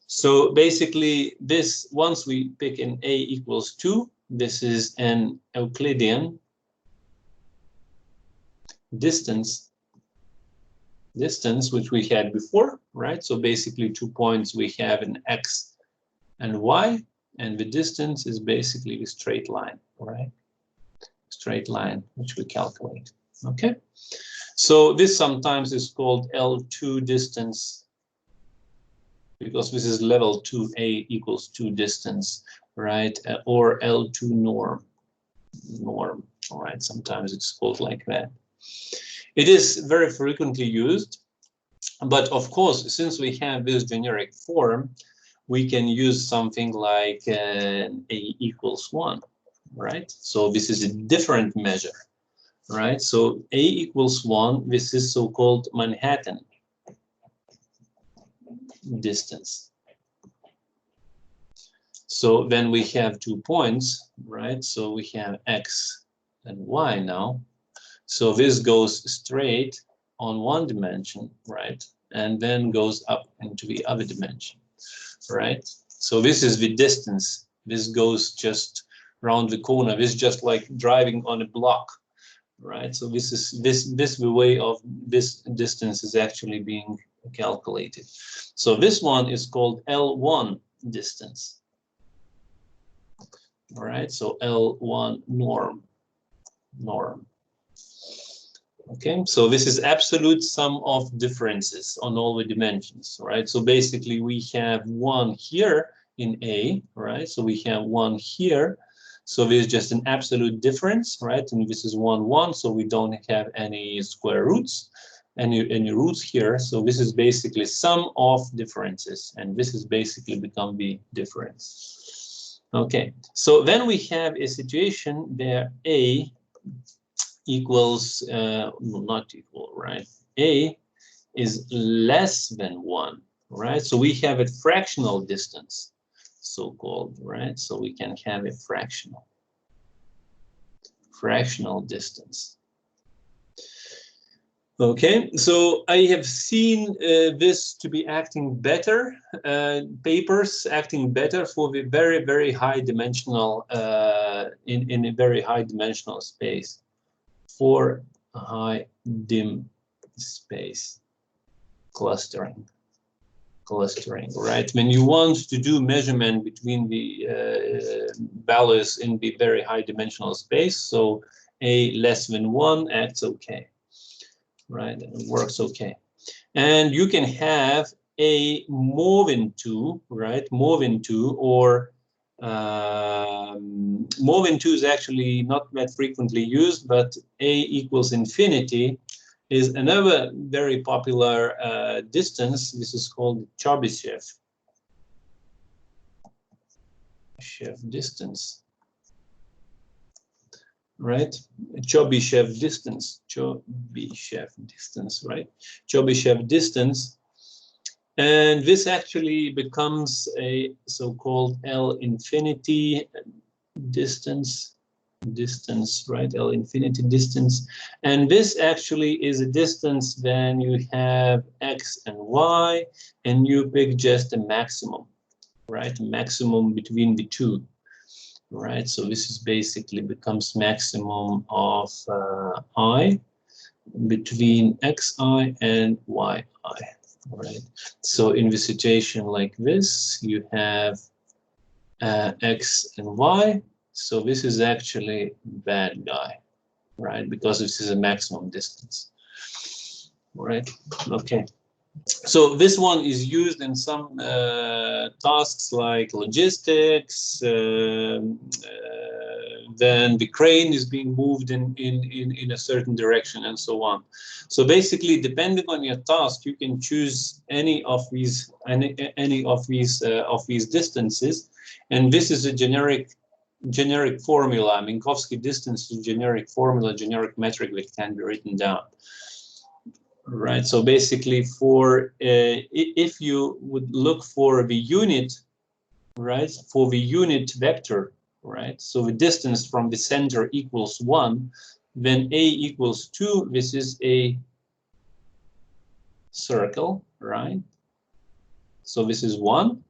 So basically, this once we pick an a equals 2, this is an Euclidean distance which we had before, right? So basically 2 points, we have an x and y, and the distance is basically the straight line, right? Straight line, which we calculate, okay? So this sometimes is called L2 distance, because this is level 2a equals 2 distance, right? Or L2 norm, all right? Sometimes it's called like that. It is very frequently used, but of course, since we have this generic form, we can use something like a equals 1, right? So this is a different measure, right? So a equals 1, this is so-called Manhattan distance. So then we have 2 points, right? So we have x and y now. So this goes straight on one dimension, right? And then goes up into the other dimension, right? So this is the distance. This goes just around the corner. This is just like driving on a block, right? So this is the way of this distance is actually being calculated. So this one is called L1 distance. All right, so L1 norm. Okay, so this is absolute sum of differences on all the dimensions, right? So basically we have one here in A, right? So we have one here. So there's just an absolute difference, right? And this is 1, 1, so we don't have any square roots, any roots here. So this is basically sum of differences, and this is basically become the difference. Okay, so then we have a situation where A equals, not equal, right? A is less than 1, right? So we have a fractional distance, so-called, right? So we can have a fractional distance. Okay, so I have seen this to be acting better, papers acting better for the very, very high dimensional, in a very high dimensional space. For high dim space clustering, right? When you want to do measurement between the values in the very high dimensional space, so A less than 1 acts okay, right? It works okay. And you can have A more than 2, right? More than 2, or more than 2 is actually not that frequently used, but A equals infinity is another very popular distance. This is called Chebyshev distance, right? Chebyshev distance, right? Chebyshev distance. And this actually becomes a so-called L infinity distance, right? L infinity distance. And this actually is a distance when you have X and Y, and you pick just a maximum, right? Maximum between the two, right? So this is basically becomes maximum of I between Xi and Yi. Right. So in the situation like this, you have X and Y. So this is actually bad guy, right? Because this is a maximum distance, right? Okay. So this one is used in some tasks like logistics. Then the crane is being moved in a certain direction, and so on. So basically, depending on your task, you can choose any of these distances, and this is a generic formula. Minkowski distance is a generic formula, generic metric that can be written down. Right, so basically for if you would look for the unit, right, for the unit vector, right, so the distance from the center equals 1, then A equals 2, this is a circle, right? So this is 1,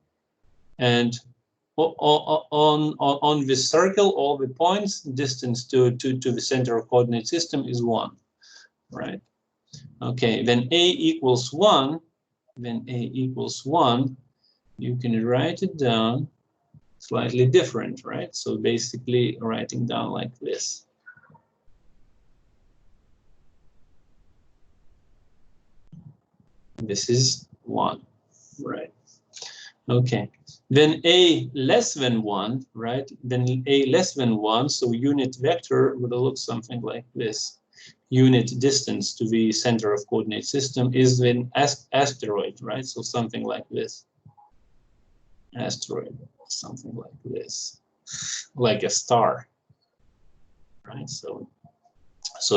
and on this circle, all the points, distance to the center of coordinate system is 1, right? Okay, then A equals 1, you can write it down slightly different, right? So basically writing down like this. This is 1, right? Okay, then A less than 1, right? Then A less than 1, so unit vector would look something like this. Unit distance to the center of coordinate system is an asteroid, right? So something like this. Asteroid, something like this, like a star, right? So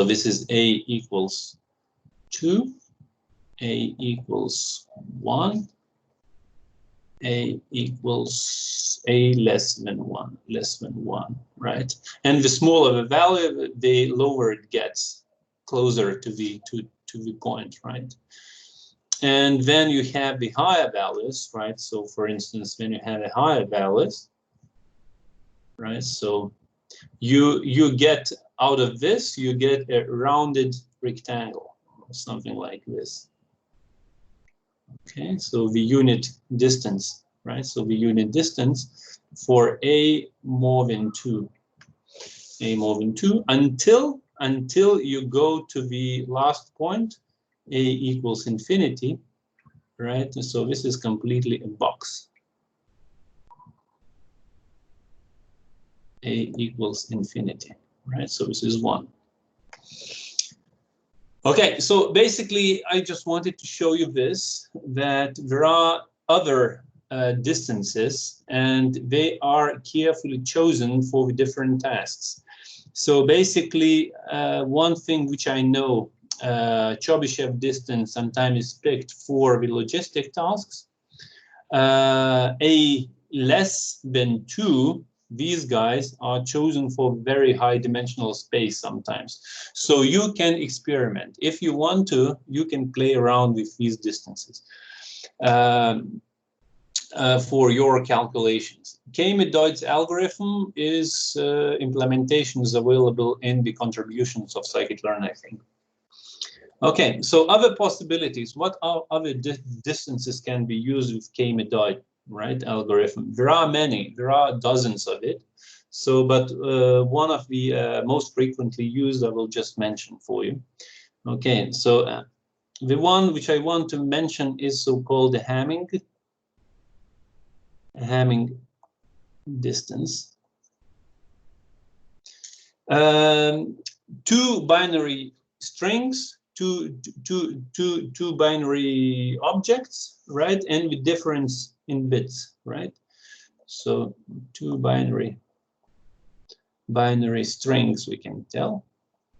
this is A equals 2, A equals 1, A equals A less than 1, right? And the smaller the value, the lower it gets, closer to the point, right? And then you have the higher values, right? So for instance, when you have a higher values, right? So you get out of this, you get a rounded rectangle, something like this. Okay, so the unit distance, right? So the unit distance for a more than 2, a more than 2, until you go to the last point, a equals infinity, right? So this is completely a box. A equals infinity, right? So this is 1. Okay, so basically, I just wanted to show you this, that there are other distances, and they are carefully chosen for the different tasks. So basically, one thing which I know, Chebyshev distance sometimes is picked for the logistic tasks. A less than 2, these guys are chosen for very high dimensional space sometimes. So you can experiment. If you want to, you can play around with these distances for your calculations. KMedoids algorithm is implementations available in the contributions of scikit-learn, I think. Okay, so other possibilities. What are other distances can be used with KMedoid, right, algorithm? There are many. There are dozens of it. So, but one of the most frequently used, I will just mention for you. Okay, so the one which I want to mention is so-called the Hamming distance. Two binary strings, two binary objects, right? And with difference in bits, right? So two binary strings, we can tell,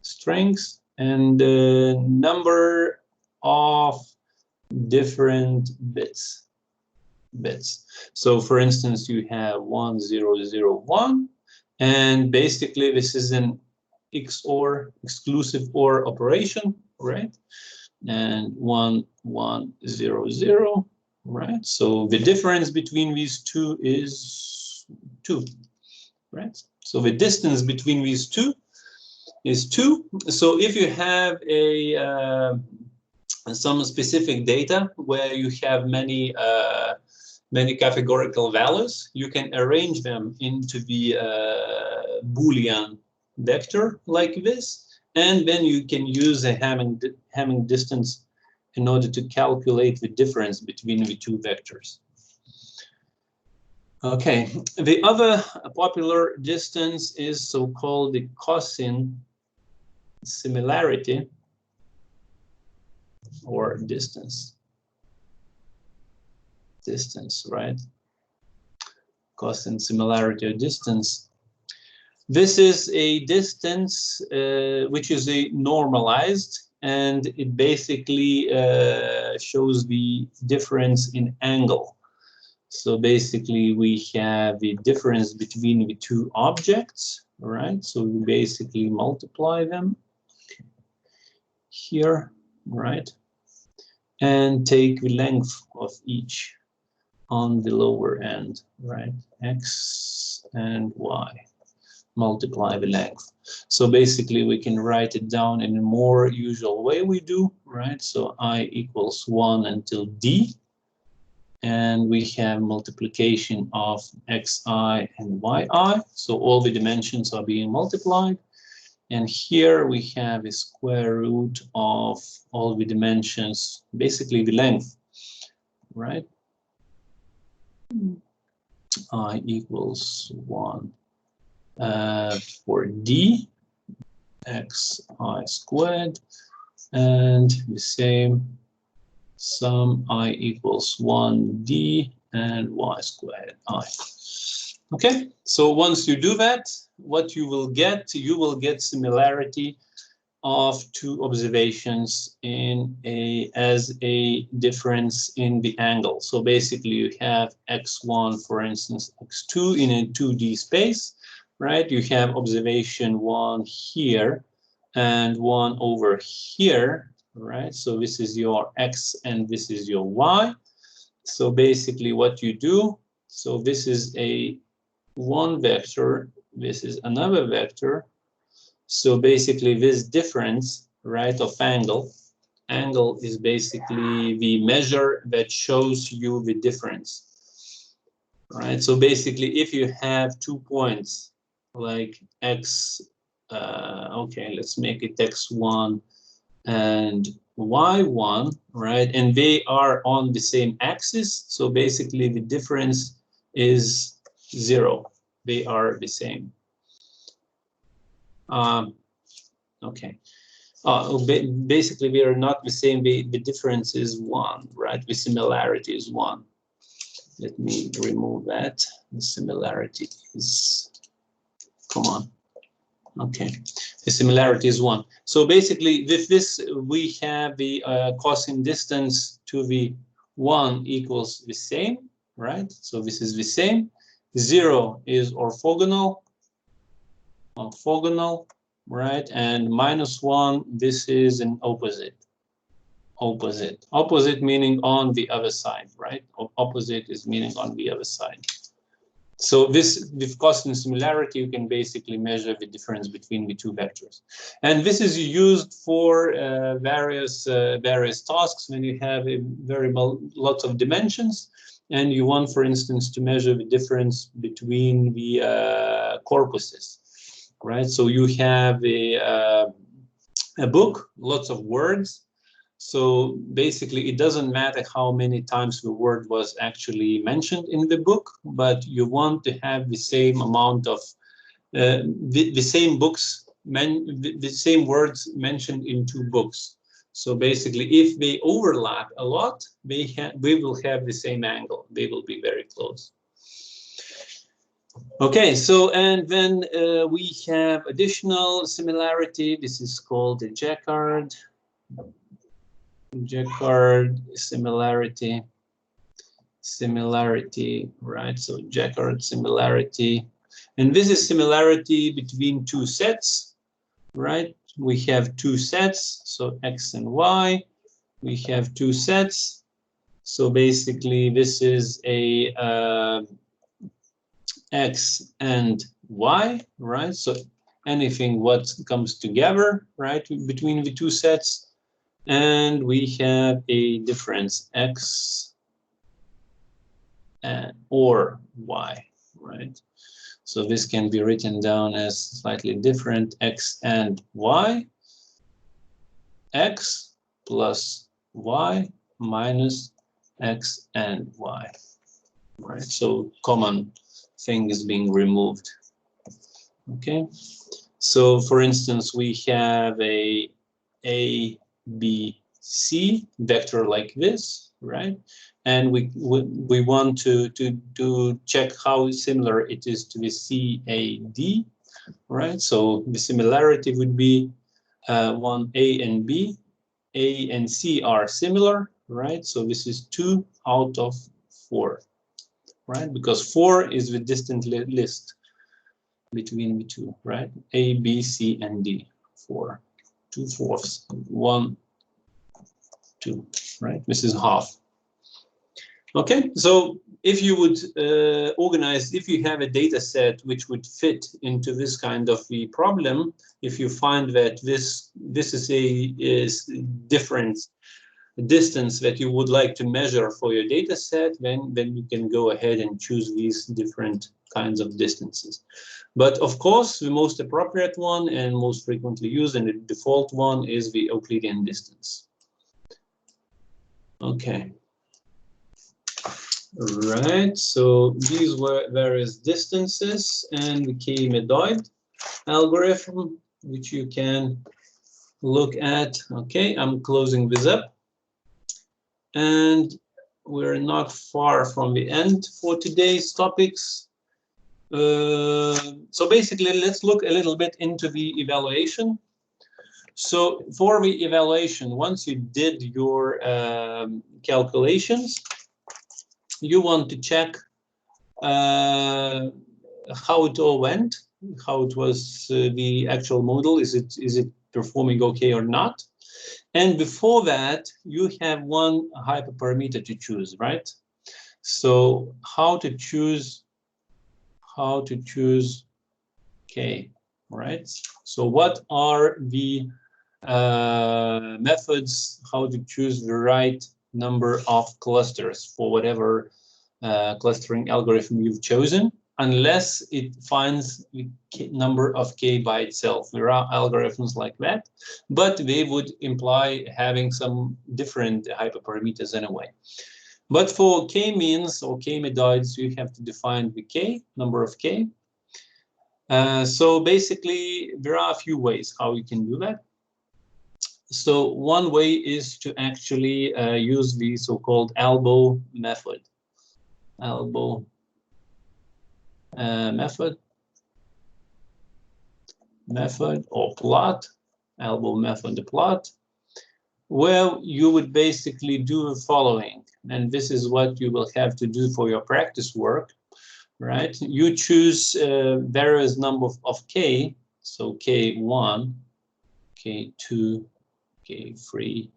strings, and the number of different bits. So for instance, you have 1 0 0 1, and basically this is an XOR, exclusive OR operation, right? And 1 1 0 0, right? So the difference between these two is 2, right? So the distance between these two is 2. So if you have a some specific data where you have many categorical values, you can arrange them into the Boolean vector like this, and then you can use a Hamming distance in order to calculate the difference between the two vectors. Okay, the other popular distance is so-called the cosine similarity or distance, right? Cosine similarity or distance. This is a distance which is a normalized, and it basically shows the difference in angle. So basically we have the difference between the two objects, right? So we basically multiply them here, right? And take the length of each on the lower end, right? X and Y, multiply the length. So basically we can write it down in a more usual way we do, right? So I equals 1 until D, and we have multiplication of xi and yi. So all the dimensions are being multiplied. And here we have a square root of all the dimensions, basically the length, right? I equals 1 for D, xi squared, and the same sum I equals 1D and y squared I. Okay, so once you do that, what you will get similarity of two observations as a difference in the angle. So basically you have x1, for instance, x2 in a 2D space, right? You have observation 1 here and 1 over here, right? So this is your x and this is your y. So basically what you do, so this is a one vector, this is another vector. So basically this difference, right, of angle, angle is basically the measure that shows you the difference, right? So basically, if you have 2 points like x, okay, let's make it x1 and y1, right? And they are on the same axis. So basically, the difference is 0. They are the same. Okay. Basically, we are not the same. The difference is 1, right? The similarity is 1. Let me remove that. The similarity is, come on. Okay, the similarity is 1. So basically, with this, we have the cosine distance to the 1 equals the same, right? So this is the same. 0 is orthogonal, right? And -1, this is an opposite. Opposite meaning on the other side, right? Opposite is meaning on the other side. So this, with cosine similarity, you can basically measure the difference between the two vectors. And this is used for various tasks when you have lots of dimensions, and you want, for instance, to measure the difference between the corpuses, right? So you have a book, lots of words. So basically, it doesn't matter how many times the word was actually mentioned in the book, but you want to have the same amount of the same books, the same words mentioned in 2 books. So basically, if they overlap a lot, they will have the same angle. They will be very close. Okay, so and then we have additional similarity. This is called the Jacquard similarity, right? So Jacquard similarity, and this is similarity between 2 sets, right? We have 2 sets, so x and y. We have 2 sets, so basically this is a x and y, right? So anything what comes together, right, between the 2 sets. And we have a difference x or y, right? So this can be written down as slightly different, x and y, x plus y minus x and y, right? So common thing is being removed. Okay, so for instance, we have a B, C vector like this, right? And we want to check how similar it is to the CAD, right? So the similarity would be one A and B. A and C are similar, right? So this is 2 out of 4, right? Because 4 is the distant list between the 2, right? A, B, C, and D, 4. 2/4, 1, 2, right? This is half. Okay, so if you would organize, if you have a data set which would fit into this kind of the problem, if you find that this is a different distance that you would like to measure for your data set, then you can go ahead and choose these different kinds of distances. But of course, the most appropriate one and most frequently used and the default one is the Euclidean distance. Okay. Right, so these were various distances and the KMedoid algorithm, which you can look at. Okay, I'm closing this up. And we're not far from the end for today's topics. So basically, let's look a little bit into the evaluation. So for the evaluation, once you did your calculations, you want to check how it all went, how it was the actual model. Is it performing okay or not? And before that, you have one hyperparameter to choose, right? So how to choose K, right? So what are the methods how to choose the right number of clusters for whatever clustering algorithm you've chosen, unless it finds the number of k by itself. There are algorithms like that, but they would imply having some different hyperparameters anyway. But for k-means or KMedoids, you have to define the k, number of k. So basically, there are a few ways how you can do that. So one way is to actually use the so-called elbow method. Elbow method or plot, elbow method plot, where you would basically do the following. And this is what you will have to do for your practice work, right? You choose various number of k, so k1, k2, k3,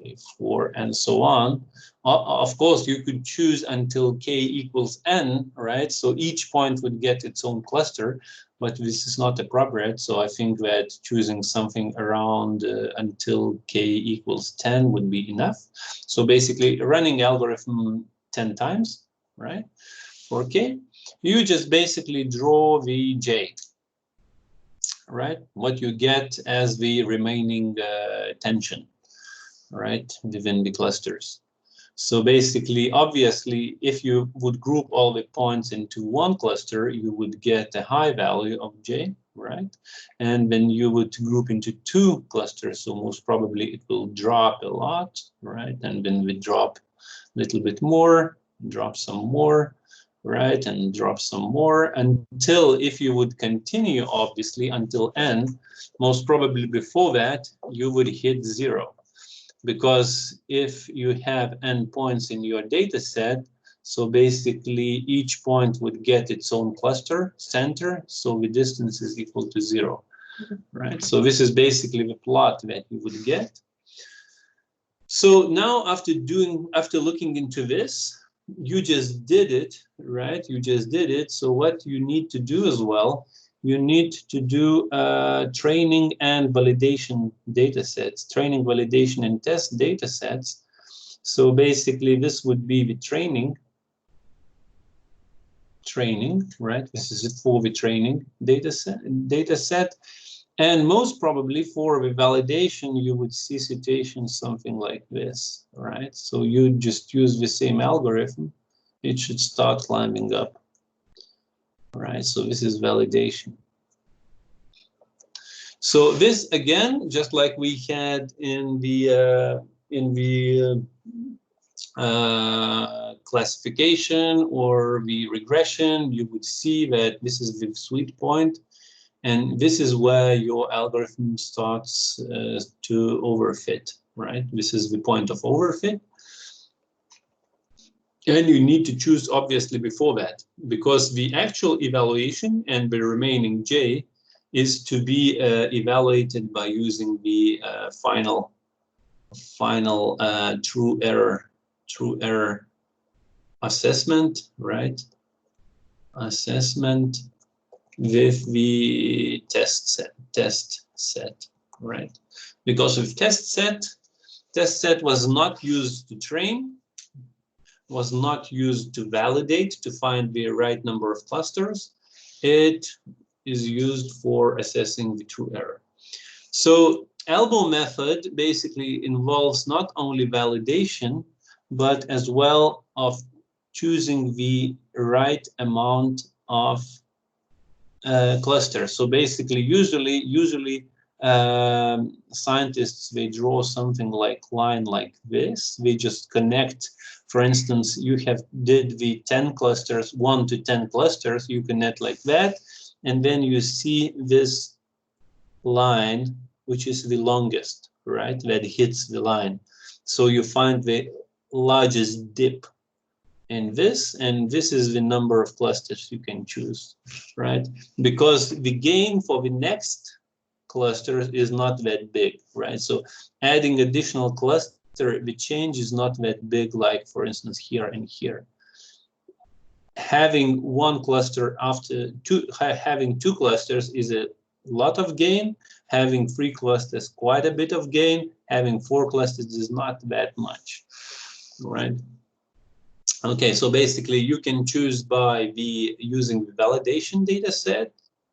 k4, and so on. Of course, you could choose until k equals n, right? So each point would get its own cluster, but this is not appropriate. So I think that choosing something around until k equals 10 would be enough. So basically, running algorithm 10 times, right? For k, you just basically draw the j, right? What you get as the remaining tension, right, within the clusters. So basically, obviously, if you would group all the points into one cluster, you would get a high value of j, right? And then you would group into two clusters, so most probably it will drop a lot, right? And then we drop a little bit more, drop some more, right? And drop some more until, if you would continue, obviously, until n, most probably before that, you would hit 0. Because if you have n points in your data set, so basically each point would get its own cluster center, so the distance is equal to 0, right? So this is basically the plot that you would get. So now after looking into this, you just did it, right? You just did it. So what you need to do as well, you need to do training and validation data sets, training, validation, and test data sets. So basically, this would be the training, right? This is it for the training data set. And most probably for the validation, you would see situations something like this, right? So you just use the same algorithm, it should start climbing up, right? So this is validation. So this, again, just like we had in the classification or the regression, you would see that this is the sweet point. And this is where your algorithm starts to overfit, right? This is the point of overfit. And you need to choose, obviously, before that, because the actual evaluation and the remaining j is to be evaluated by using the final true error assessment, right? Assessment with the test set, right? Because with test set was not used to train, was not used to validate, to find the right number of clusters. It is used for assessing the true error. So elbow method basically involves not only validation, but as well of choosing the right amount of cluster. So basically, usually scientists, they draw something like line like this. They just connect. For instance, you did the 10 clusters, 1 to 10 clusters. You connect like that, and then you see this line, which is the longest, right? That hits the line. So you find the largest dip in this, and this is the number of clusters you can choose, right? Because the gain for the next cluster is not that big, right? So adding additional cluster, the change is not that big, like for instance here and here. Having one cluster after having two clusters is a lot of gain, Having 3 clusters, quite a bit of gain. Having 4 clusters is not that much, right? Okay, so basically you can choose by using the validation data set,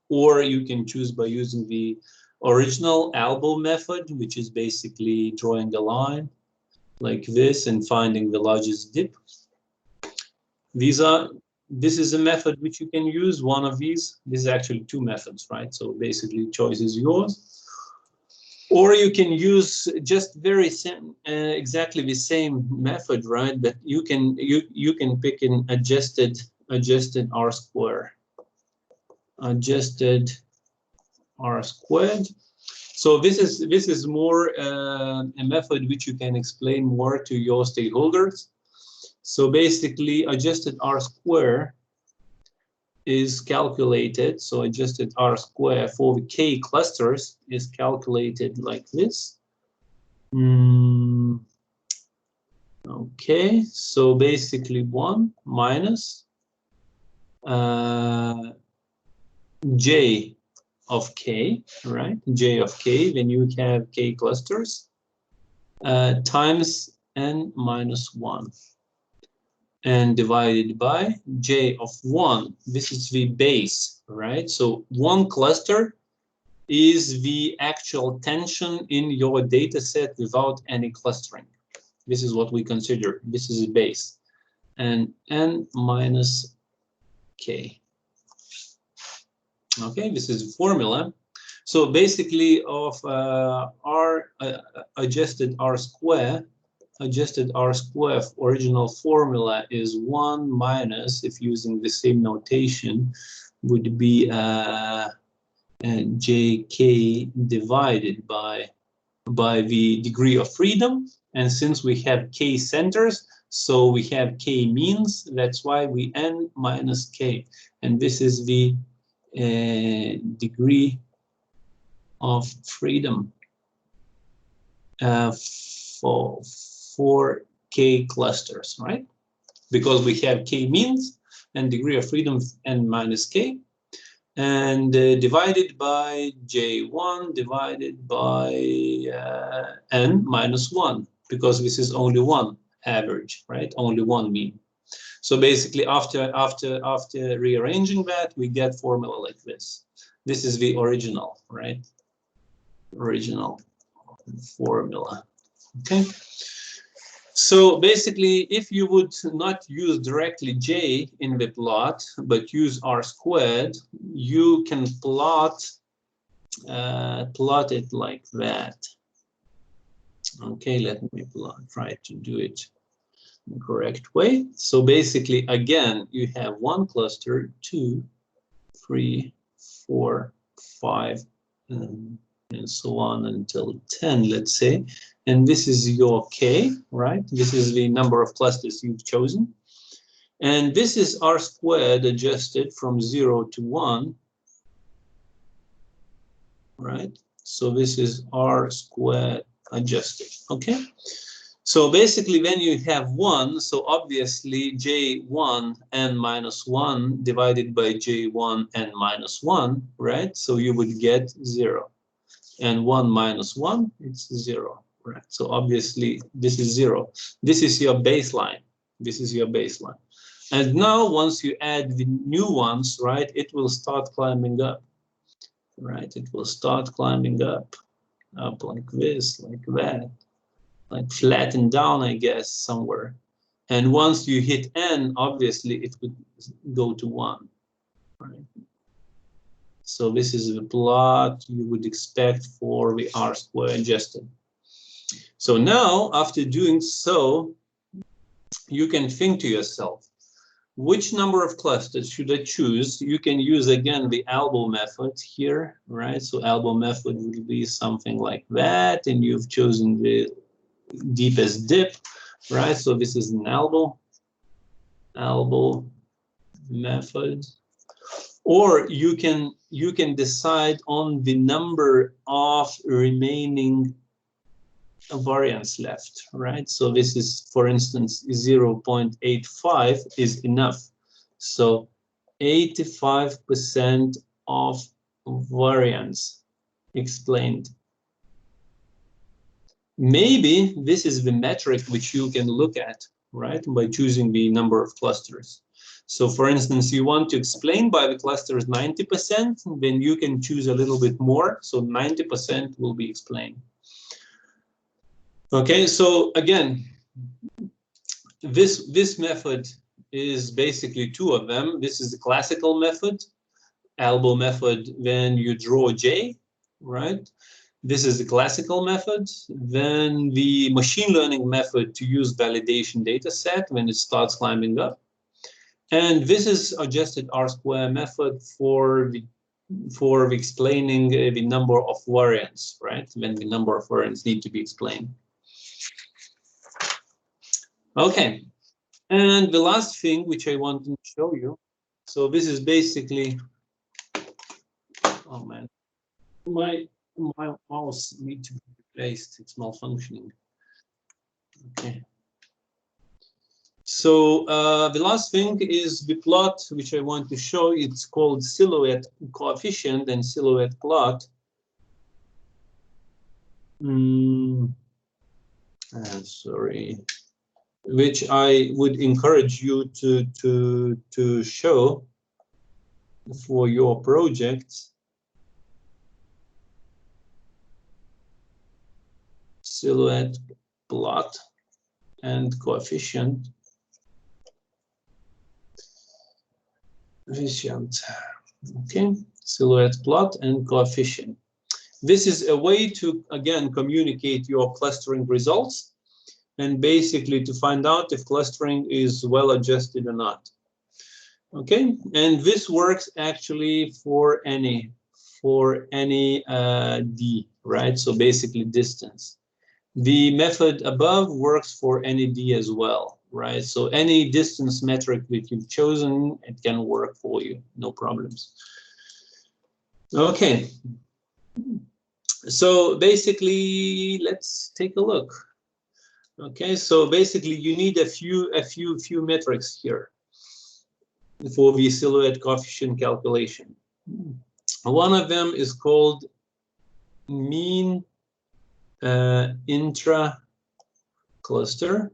or you can choose by using the original elbow method, which is basically drawing a line like this and finding the largest dip. This is a method which you can use, one of these. This is actually 2 methods, right? So basically choice is yours. Or you can use just exactly the same method, right? But you can pick an adjusted R square. Adjusted R squared. So this is more a method which you can explain more to your stakeholders. So basically, adjusted R square is calculated. So adjusted R square for the K clusters is calculated like this. Okay, so basically 1 minus J of K, right? J of K, then you have K clusters times N minus 1. And divided by J of 1. This is the base, right? So 1 cluster is the actual tension in your data set without any clustering. This is what we consider. This is a base. And N minus K. Okay, this is a formula. So basically of adjusted R square, original formula is 1 minus, if using the same notation, would be JK divided by the degree of freedom. And since we have K centers, so we have K means, that's why we N minus K. And this is the degree of freedom for K clusters, right? Because we have K means and degree of freedom N minus K, and divided by J1 divided by N minus 1, because this is only one average, right? Only one mean. So basically, after rearranging that, we get formula like this. This is the original, right? Original formula. Okay. So basically, if you would not use directly J in the plot, but use R squared, you can plot it like that. Okay, let me try to do it in the correct way. So basically, again, you have 1 cluster, 2, 3, 4, 5, and so on until 10, let's say. And this is your K, right? This is the number of clusters you've chosen. And this is R squared adjusted from 0 to 1, right? So this is R squared adjusted, okay? So basically, when you have 1, so obviously J1 N minus 1 divided by J1 N minus 1, right? So you would get 0. And 1 minus 1, it's 0, right? So obviously, this is 0. This is your baseline. This is your baseline. And now, once you add the new ones, right, it will start climbing up, right? It will start climbing up like this, like that, like flatten down, I guess, somewhere. And once you hit N, obviously, it would go to 1, right? So this is the plot you would expect for the R square adjusted. So now, after doing so, you can think to yourself, which number of clusters should I choose? You can use, again, the elbow method here, right? So elbow method would be something like that, and you've chosen the deepest dip, right? So this is an elbow method. Or you can decide on the number of remaining variance left, right? So this is, for instance, 0.85 is enough. So 85% of variance explained. Maybe this is the metric which you can look at, right, by choosing the number of clusters. So for instance, you want to explain by the clusters 90%, then you can choose a little bit more. So 90% will be explained. Okay, so again, this method is basically two of them. This is the classical method, elbow method, when you draw J, right? This is the classical method. Then the machine learning method to use validation data set when it starts climbing up. And this is adjusted R-square method for explaining the number of variants, right? When the number of variants need to be explained. Okay, and the last thing which I want to show you. So this is basically, oh man, my mouse needs to be replaced. It's malfunctioning. Okay. So the last thing is the plot which I want to show. It's called silhouette coefficient and silhouette plot. Sorry, which I would encourage you to show for your projects. Silhouette plot and coefficient. Okay, silhouette plot and coefficient. This is a way to, again, communicate your clustering results and basically to find out if clustering is well adjusted or not. Okay, and this works actually for any D, right? So basically distance. The method above works for any D as well, right? So any distance metric that you've chosen, it can work for you, no problems. Okay. So basically, let's take a look. Okay, so basically you need a few metrics here for the silhouette coefficient calculation. One of them is called mean intra-cluster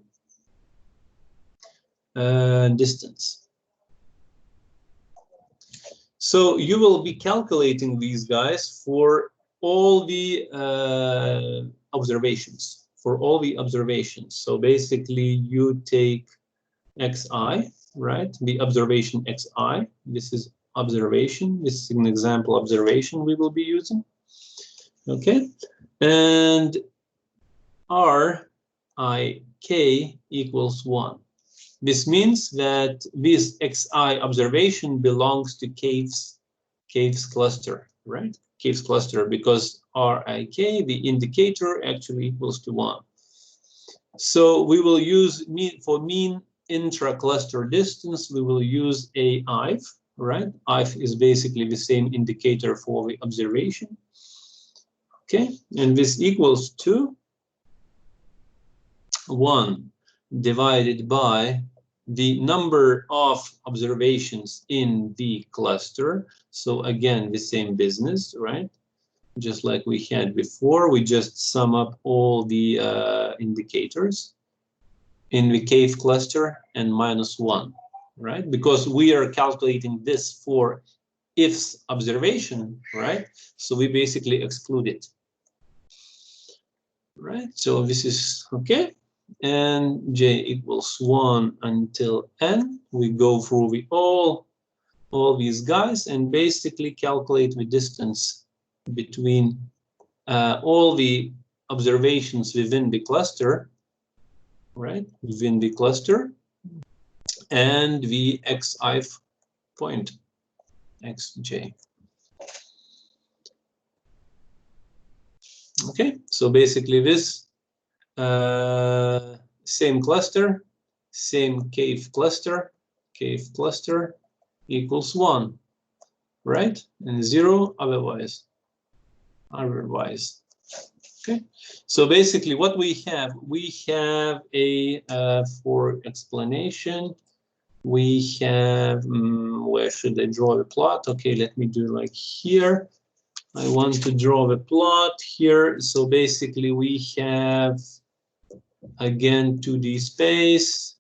distance. So you will be calculating these guys for all the observations. So basically you take xi, right? The observation xi. This is observation. This is an example observation we will be using. Okay. And Rik equals 1. This means that this xi observation belongs to Cave's cluster, right? Cave's cluster, because Rik, the indicator, actually equals to 1. So we will use for mean intra-cluster distance, we will use a IF, right? IF is basically the same indicator for the observation. Okay, and this equals to 1 divided by the number of observations in the cluster. So again, the same business, right? Just like we had before, we just sum up all the indicators in the Cave cluster and -1, right? Because we are calculating this for if's observation, right? So we basically exclude it, right? So this is okay. And j equals 1 until n. We go through the all these guys and basically calculate the distance between all the observations within the cluster, right? Within the cluster, and the xi point, xj. Okay, so basically this same cluster, same cave cluster equals 1, right? And 0 otherwise. Okay, so basically what we have a for explanation, we have where should I draw the plot? Okay, let me do like here. I want to draw the plot here. So basically we have, again, 2D space.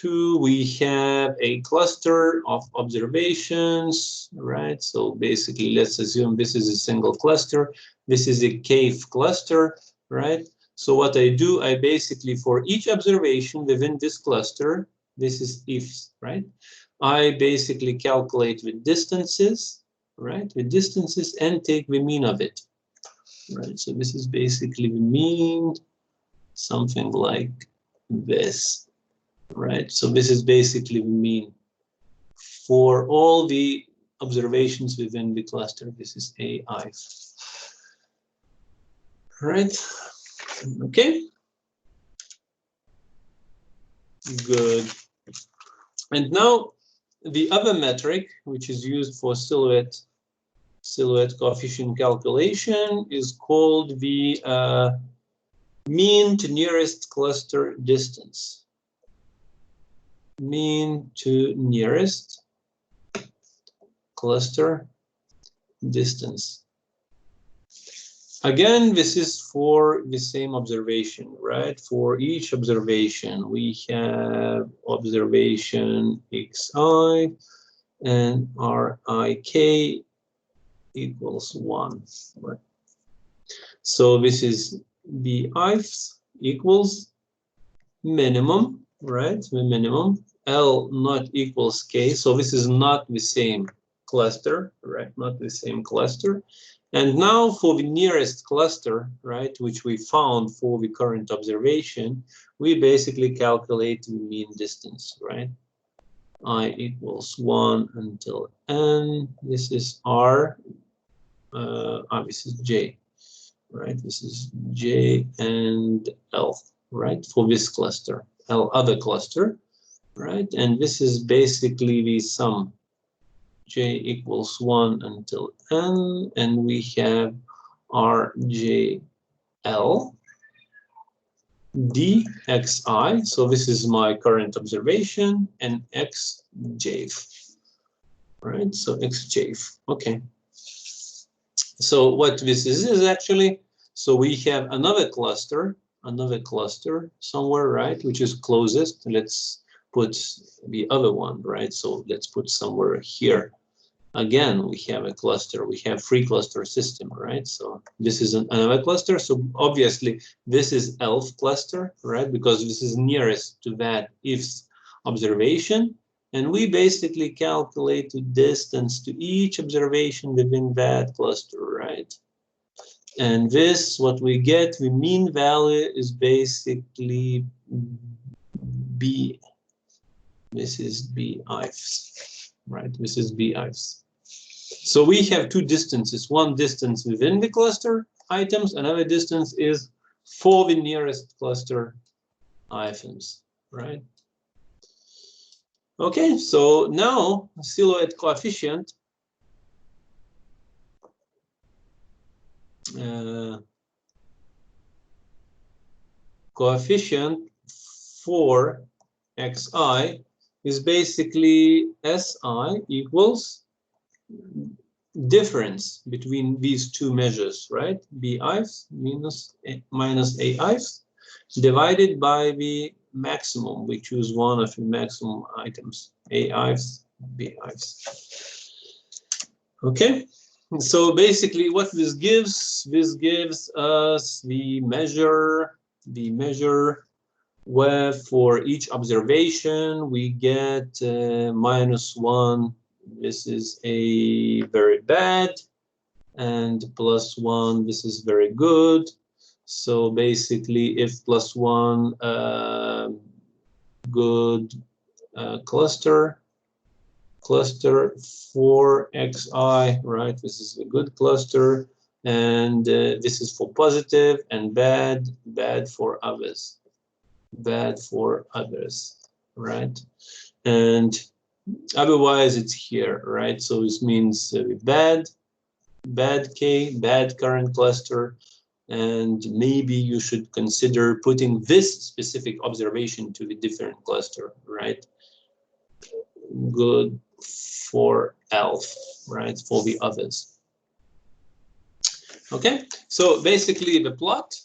We have a cluster of observations, right? So basically, let's assume this is a single cluster. This is a cave cluster, right? So what I do, I basically, for each observation within this cluster, this is ifs, right? I basically calculate the distances, right? The distances and take the mean of it, right? So this is basically the mean, something like this. Right, so this is basically the mean for all the observations within the cluster. This is AI. Right, okay, good. And now the other metric, which is used for silhouette coefficient calculation, is called the mean to nearest cluster distance. Mean to nearest cluster distance. Again, this is for the same observation, right? For each observation, we have observation xi and rik equals 1, right? So this is BIFs equals minimum, right? The minimum, L not equals K. So this is not the same cluster, right? Not the same cluster. And now for the nearest cluster, right, which we found for the current observation, we basically calculate the mean distance, right? I equals 1 until n. This is R. This is J, right? This is J and L, right? For this cluster, L other cluster, right? And this is basically the sum. J equals 1 until n, and we have RJL dxi. So this is my current observation, and xjf, right? So xjf, okay. So what this is actually, so we have another cluster somewhere, right, which is closest. Let's put the other one, right? So let's put somewhere here. Again, we have a cluster, we have free cluster system, right? So this is another cluster. So obviously this is ELF cluster, right? Because this is nearest to that ifs observation. And we basically calculate the distance to each observation within that cluster, right? And this, what we get, the mean value is basically B. This is B ifs, right? This is B ifs. So we have two distances, one distance within the cluster items, another distance is for the nearest cluster items, right? Okay, so now silhouette coefficient for xi is basically Si equals difference between these two measures, right? BIs minus AIs divided by the maximum. We choose one of the maximum items, AIs, BIs. Okay, so basically what this gives us the measure where for each observation we get -1. This is a very bad, and +1, this is very good. So basically, if +1 good cluster for xi, right? This is a good cluster, and this is for positive, and bad for others. Bad for others, right? And otherwise it's here, right? So this means bad K, bad current cluster, and maybe you should consider putting this specific observation to the different cluster, right? Good for ELF, right? For the others. Okay, so basically the plot,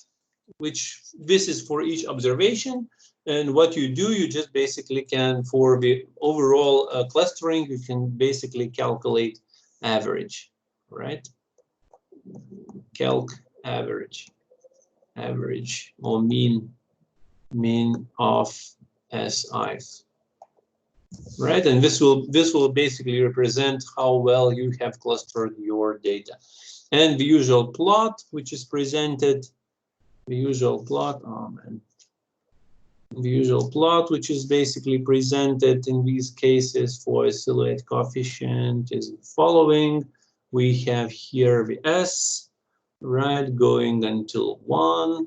which this is for each observation, and what you do, you just basically can, for the overall clustering, you can basically calculate average, right? Calc average, or mean of SIs, right? And this will basically represent how well you have clustered your data. And the usual plot, which is presented, the usual plot, the usual plot, which is basically presented in these cases for a silhouette coefficient, is the following. We have here the S, right, going until 1,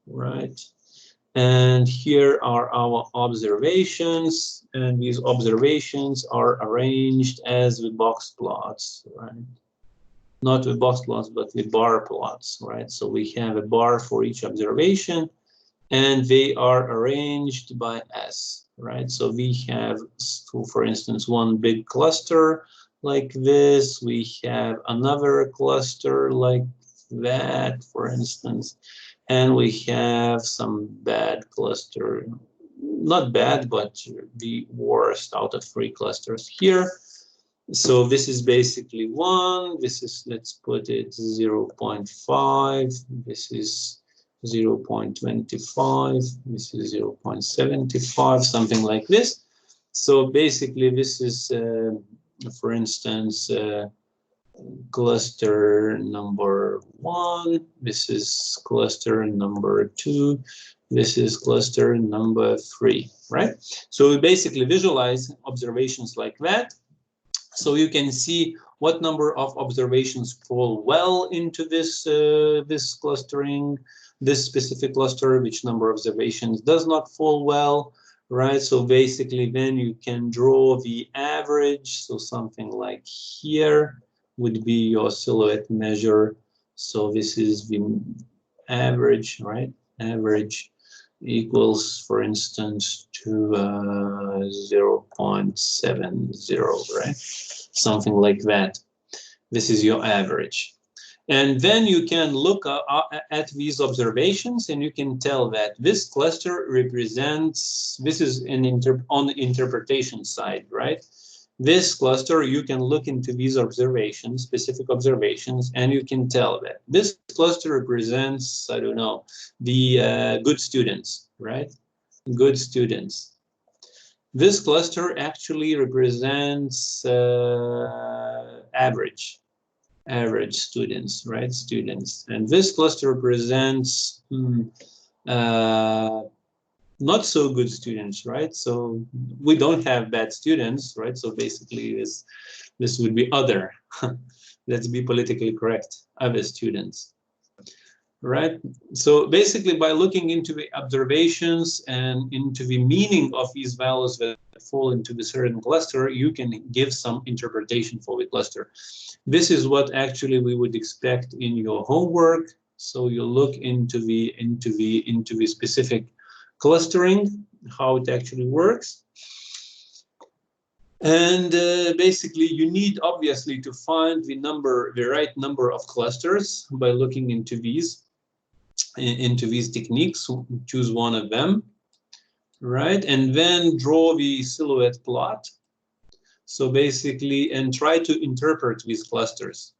right? And here are our observations, and these observations are arranged as the box plots, right? Not the box plots, but the bar plots, right? So we have a bar for each observation, and they are arranged by S, right? So we have, so for instance, one big cluster like this. We have another cluster like that, for instance, and we have some bad cluster, not bad, but the worst out of 3 clusters here. So this is basically 1, this is, let's put it 0.5, this is 0.25, this is 0.75, something like this. So basically this is, for instance, cluster number 1, this is cluster number 2, this is cluster number 3, right? So we basically visualize observations like that. So you can see what number of observations fall well into this this clustering, this specific cluster, which number of observations does not fall well, right? So basically then you can draw the average. So something like here would be your silhouette measure. So this is the average, right? Average equals, for instance, to 0.70, right? Something like that. This is your average. And then you can look at these observations, and you can tell that this cluster represents, this is on the interpretation side, right? This cluster, you can look into these observations, specific observations, and you can tell that this cluster represents, I don't know, the good students, right? Good students. This cluster actually represents average students, right? Students. And this cluster represents not so good students, right? So we don't have bad students, right? So basically this would be other. Let's be politically correct, other students, right? So basically by looking into the observations and into the meaning of these values that fall into the certain cluster, you can give some interpretation for the cluster. This is what actually we would expect in your homework. So you look into the specific clustering, how it actually works. And basically you need obviously to find the right number of clusters by looking into these techniques. Choose one of them, right? And then draw the silhouette plot. So basically, and try to interpret these clusters.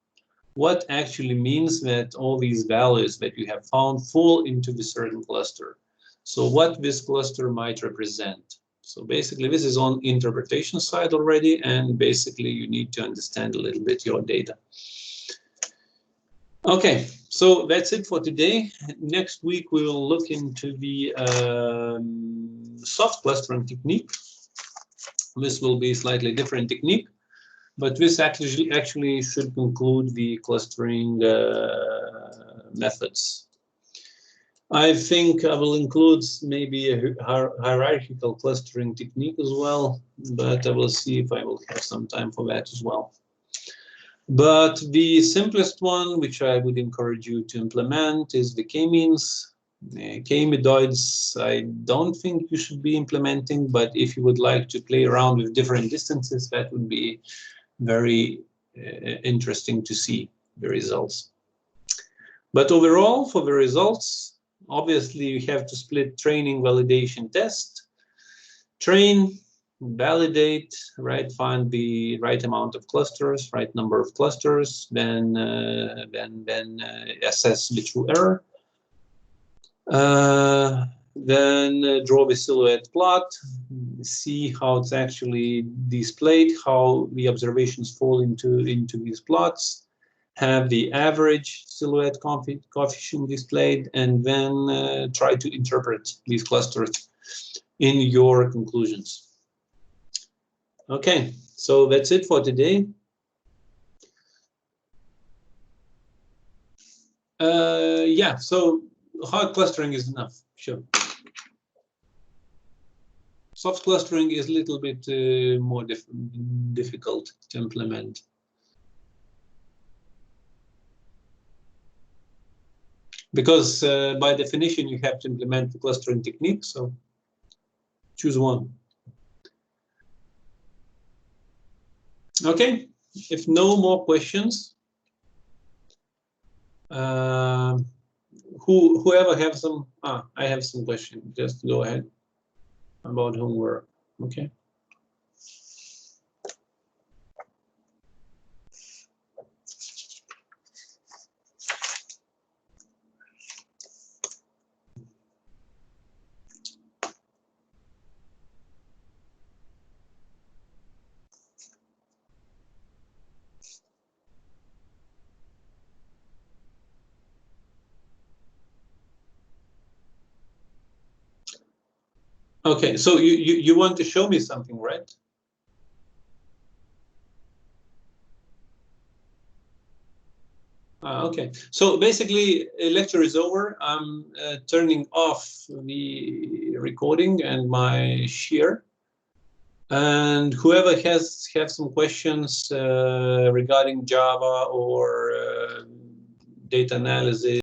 What actually means that all these values that you have found fall into the certain cluster? So what this cluster might represent. So basically, this is on interpretation side already, and basically you need to understand a little bit your data. Okay, so that's it for today. Next week, we will look into the soft clustering technique. This will be a slightly different technique, but this actually should conclude the clustering methods. I think I will include maybe a hierarchical clustering technique as well, but I will see if I will have some time for that as well. But the simplest one, which I would encourage you to implement, is the KMeans. KMedoids, I don't think you should be implementing, but if you would like to play around with different distances, that would be very interesting to see the results. But overall, for the results, obviously you have to split training, validation, test. Train, validate, right? Find the right amount of clusters, right number of clusters, then assess the true error. Then draw the silhouette plot, see how it's actually displayed, how the observations fall into these plots, have the average silhouette coefficient displayed, and then try to interpret these clusters in your conclusions. Okay, so that's it for today. Yeah, so hard clustering is enough, sure. Soft clustering is a little bit more difficult to implement. Because by definition, you have to implement the clustering technique, so choose one. Okay, if no more questions, whoever have some, I have some questions, just go ahead about homework, okay. Okay, so you want to show me something, right? Okay, so basically, a lecture is over. I'm turning off the recording and my share. And whoever has some questions regarding Java or data analysis,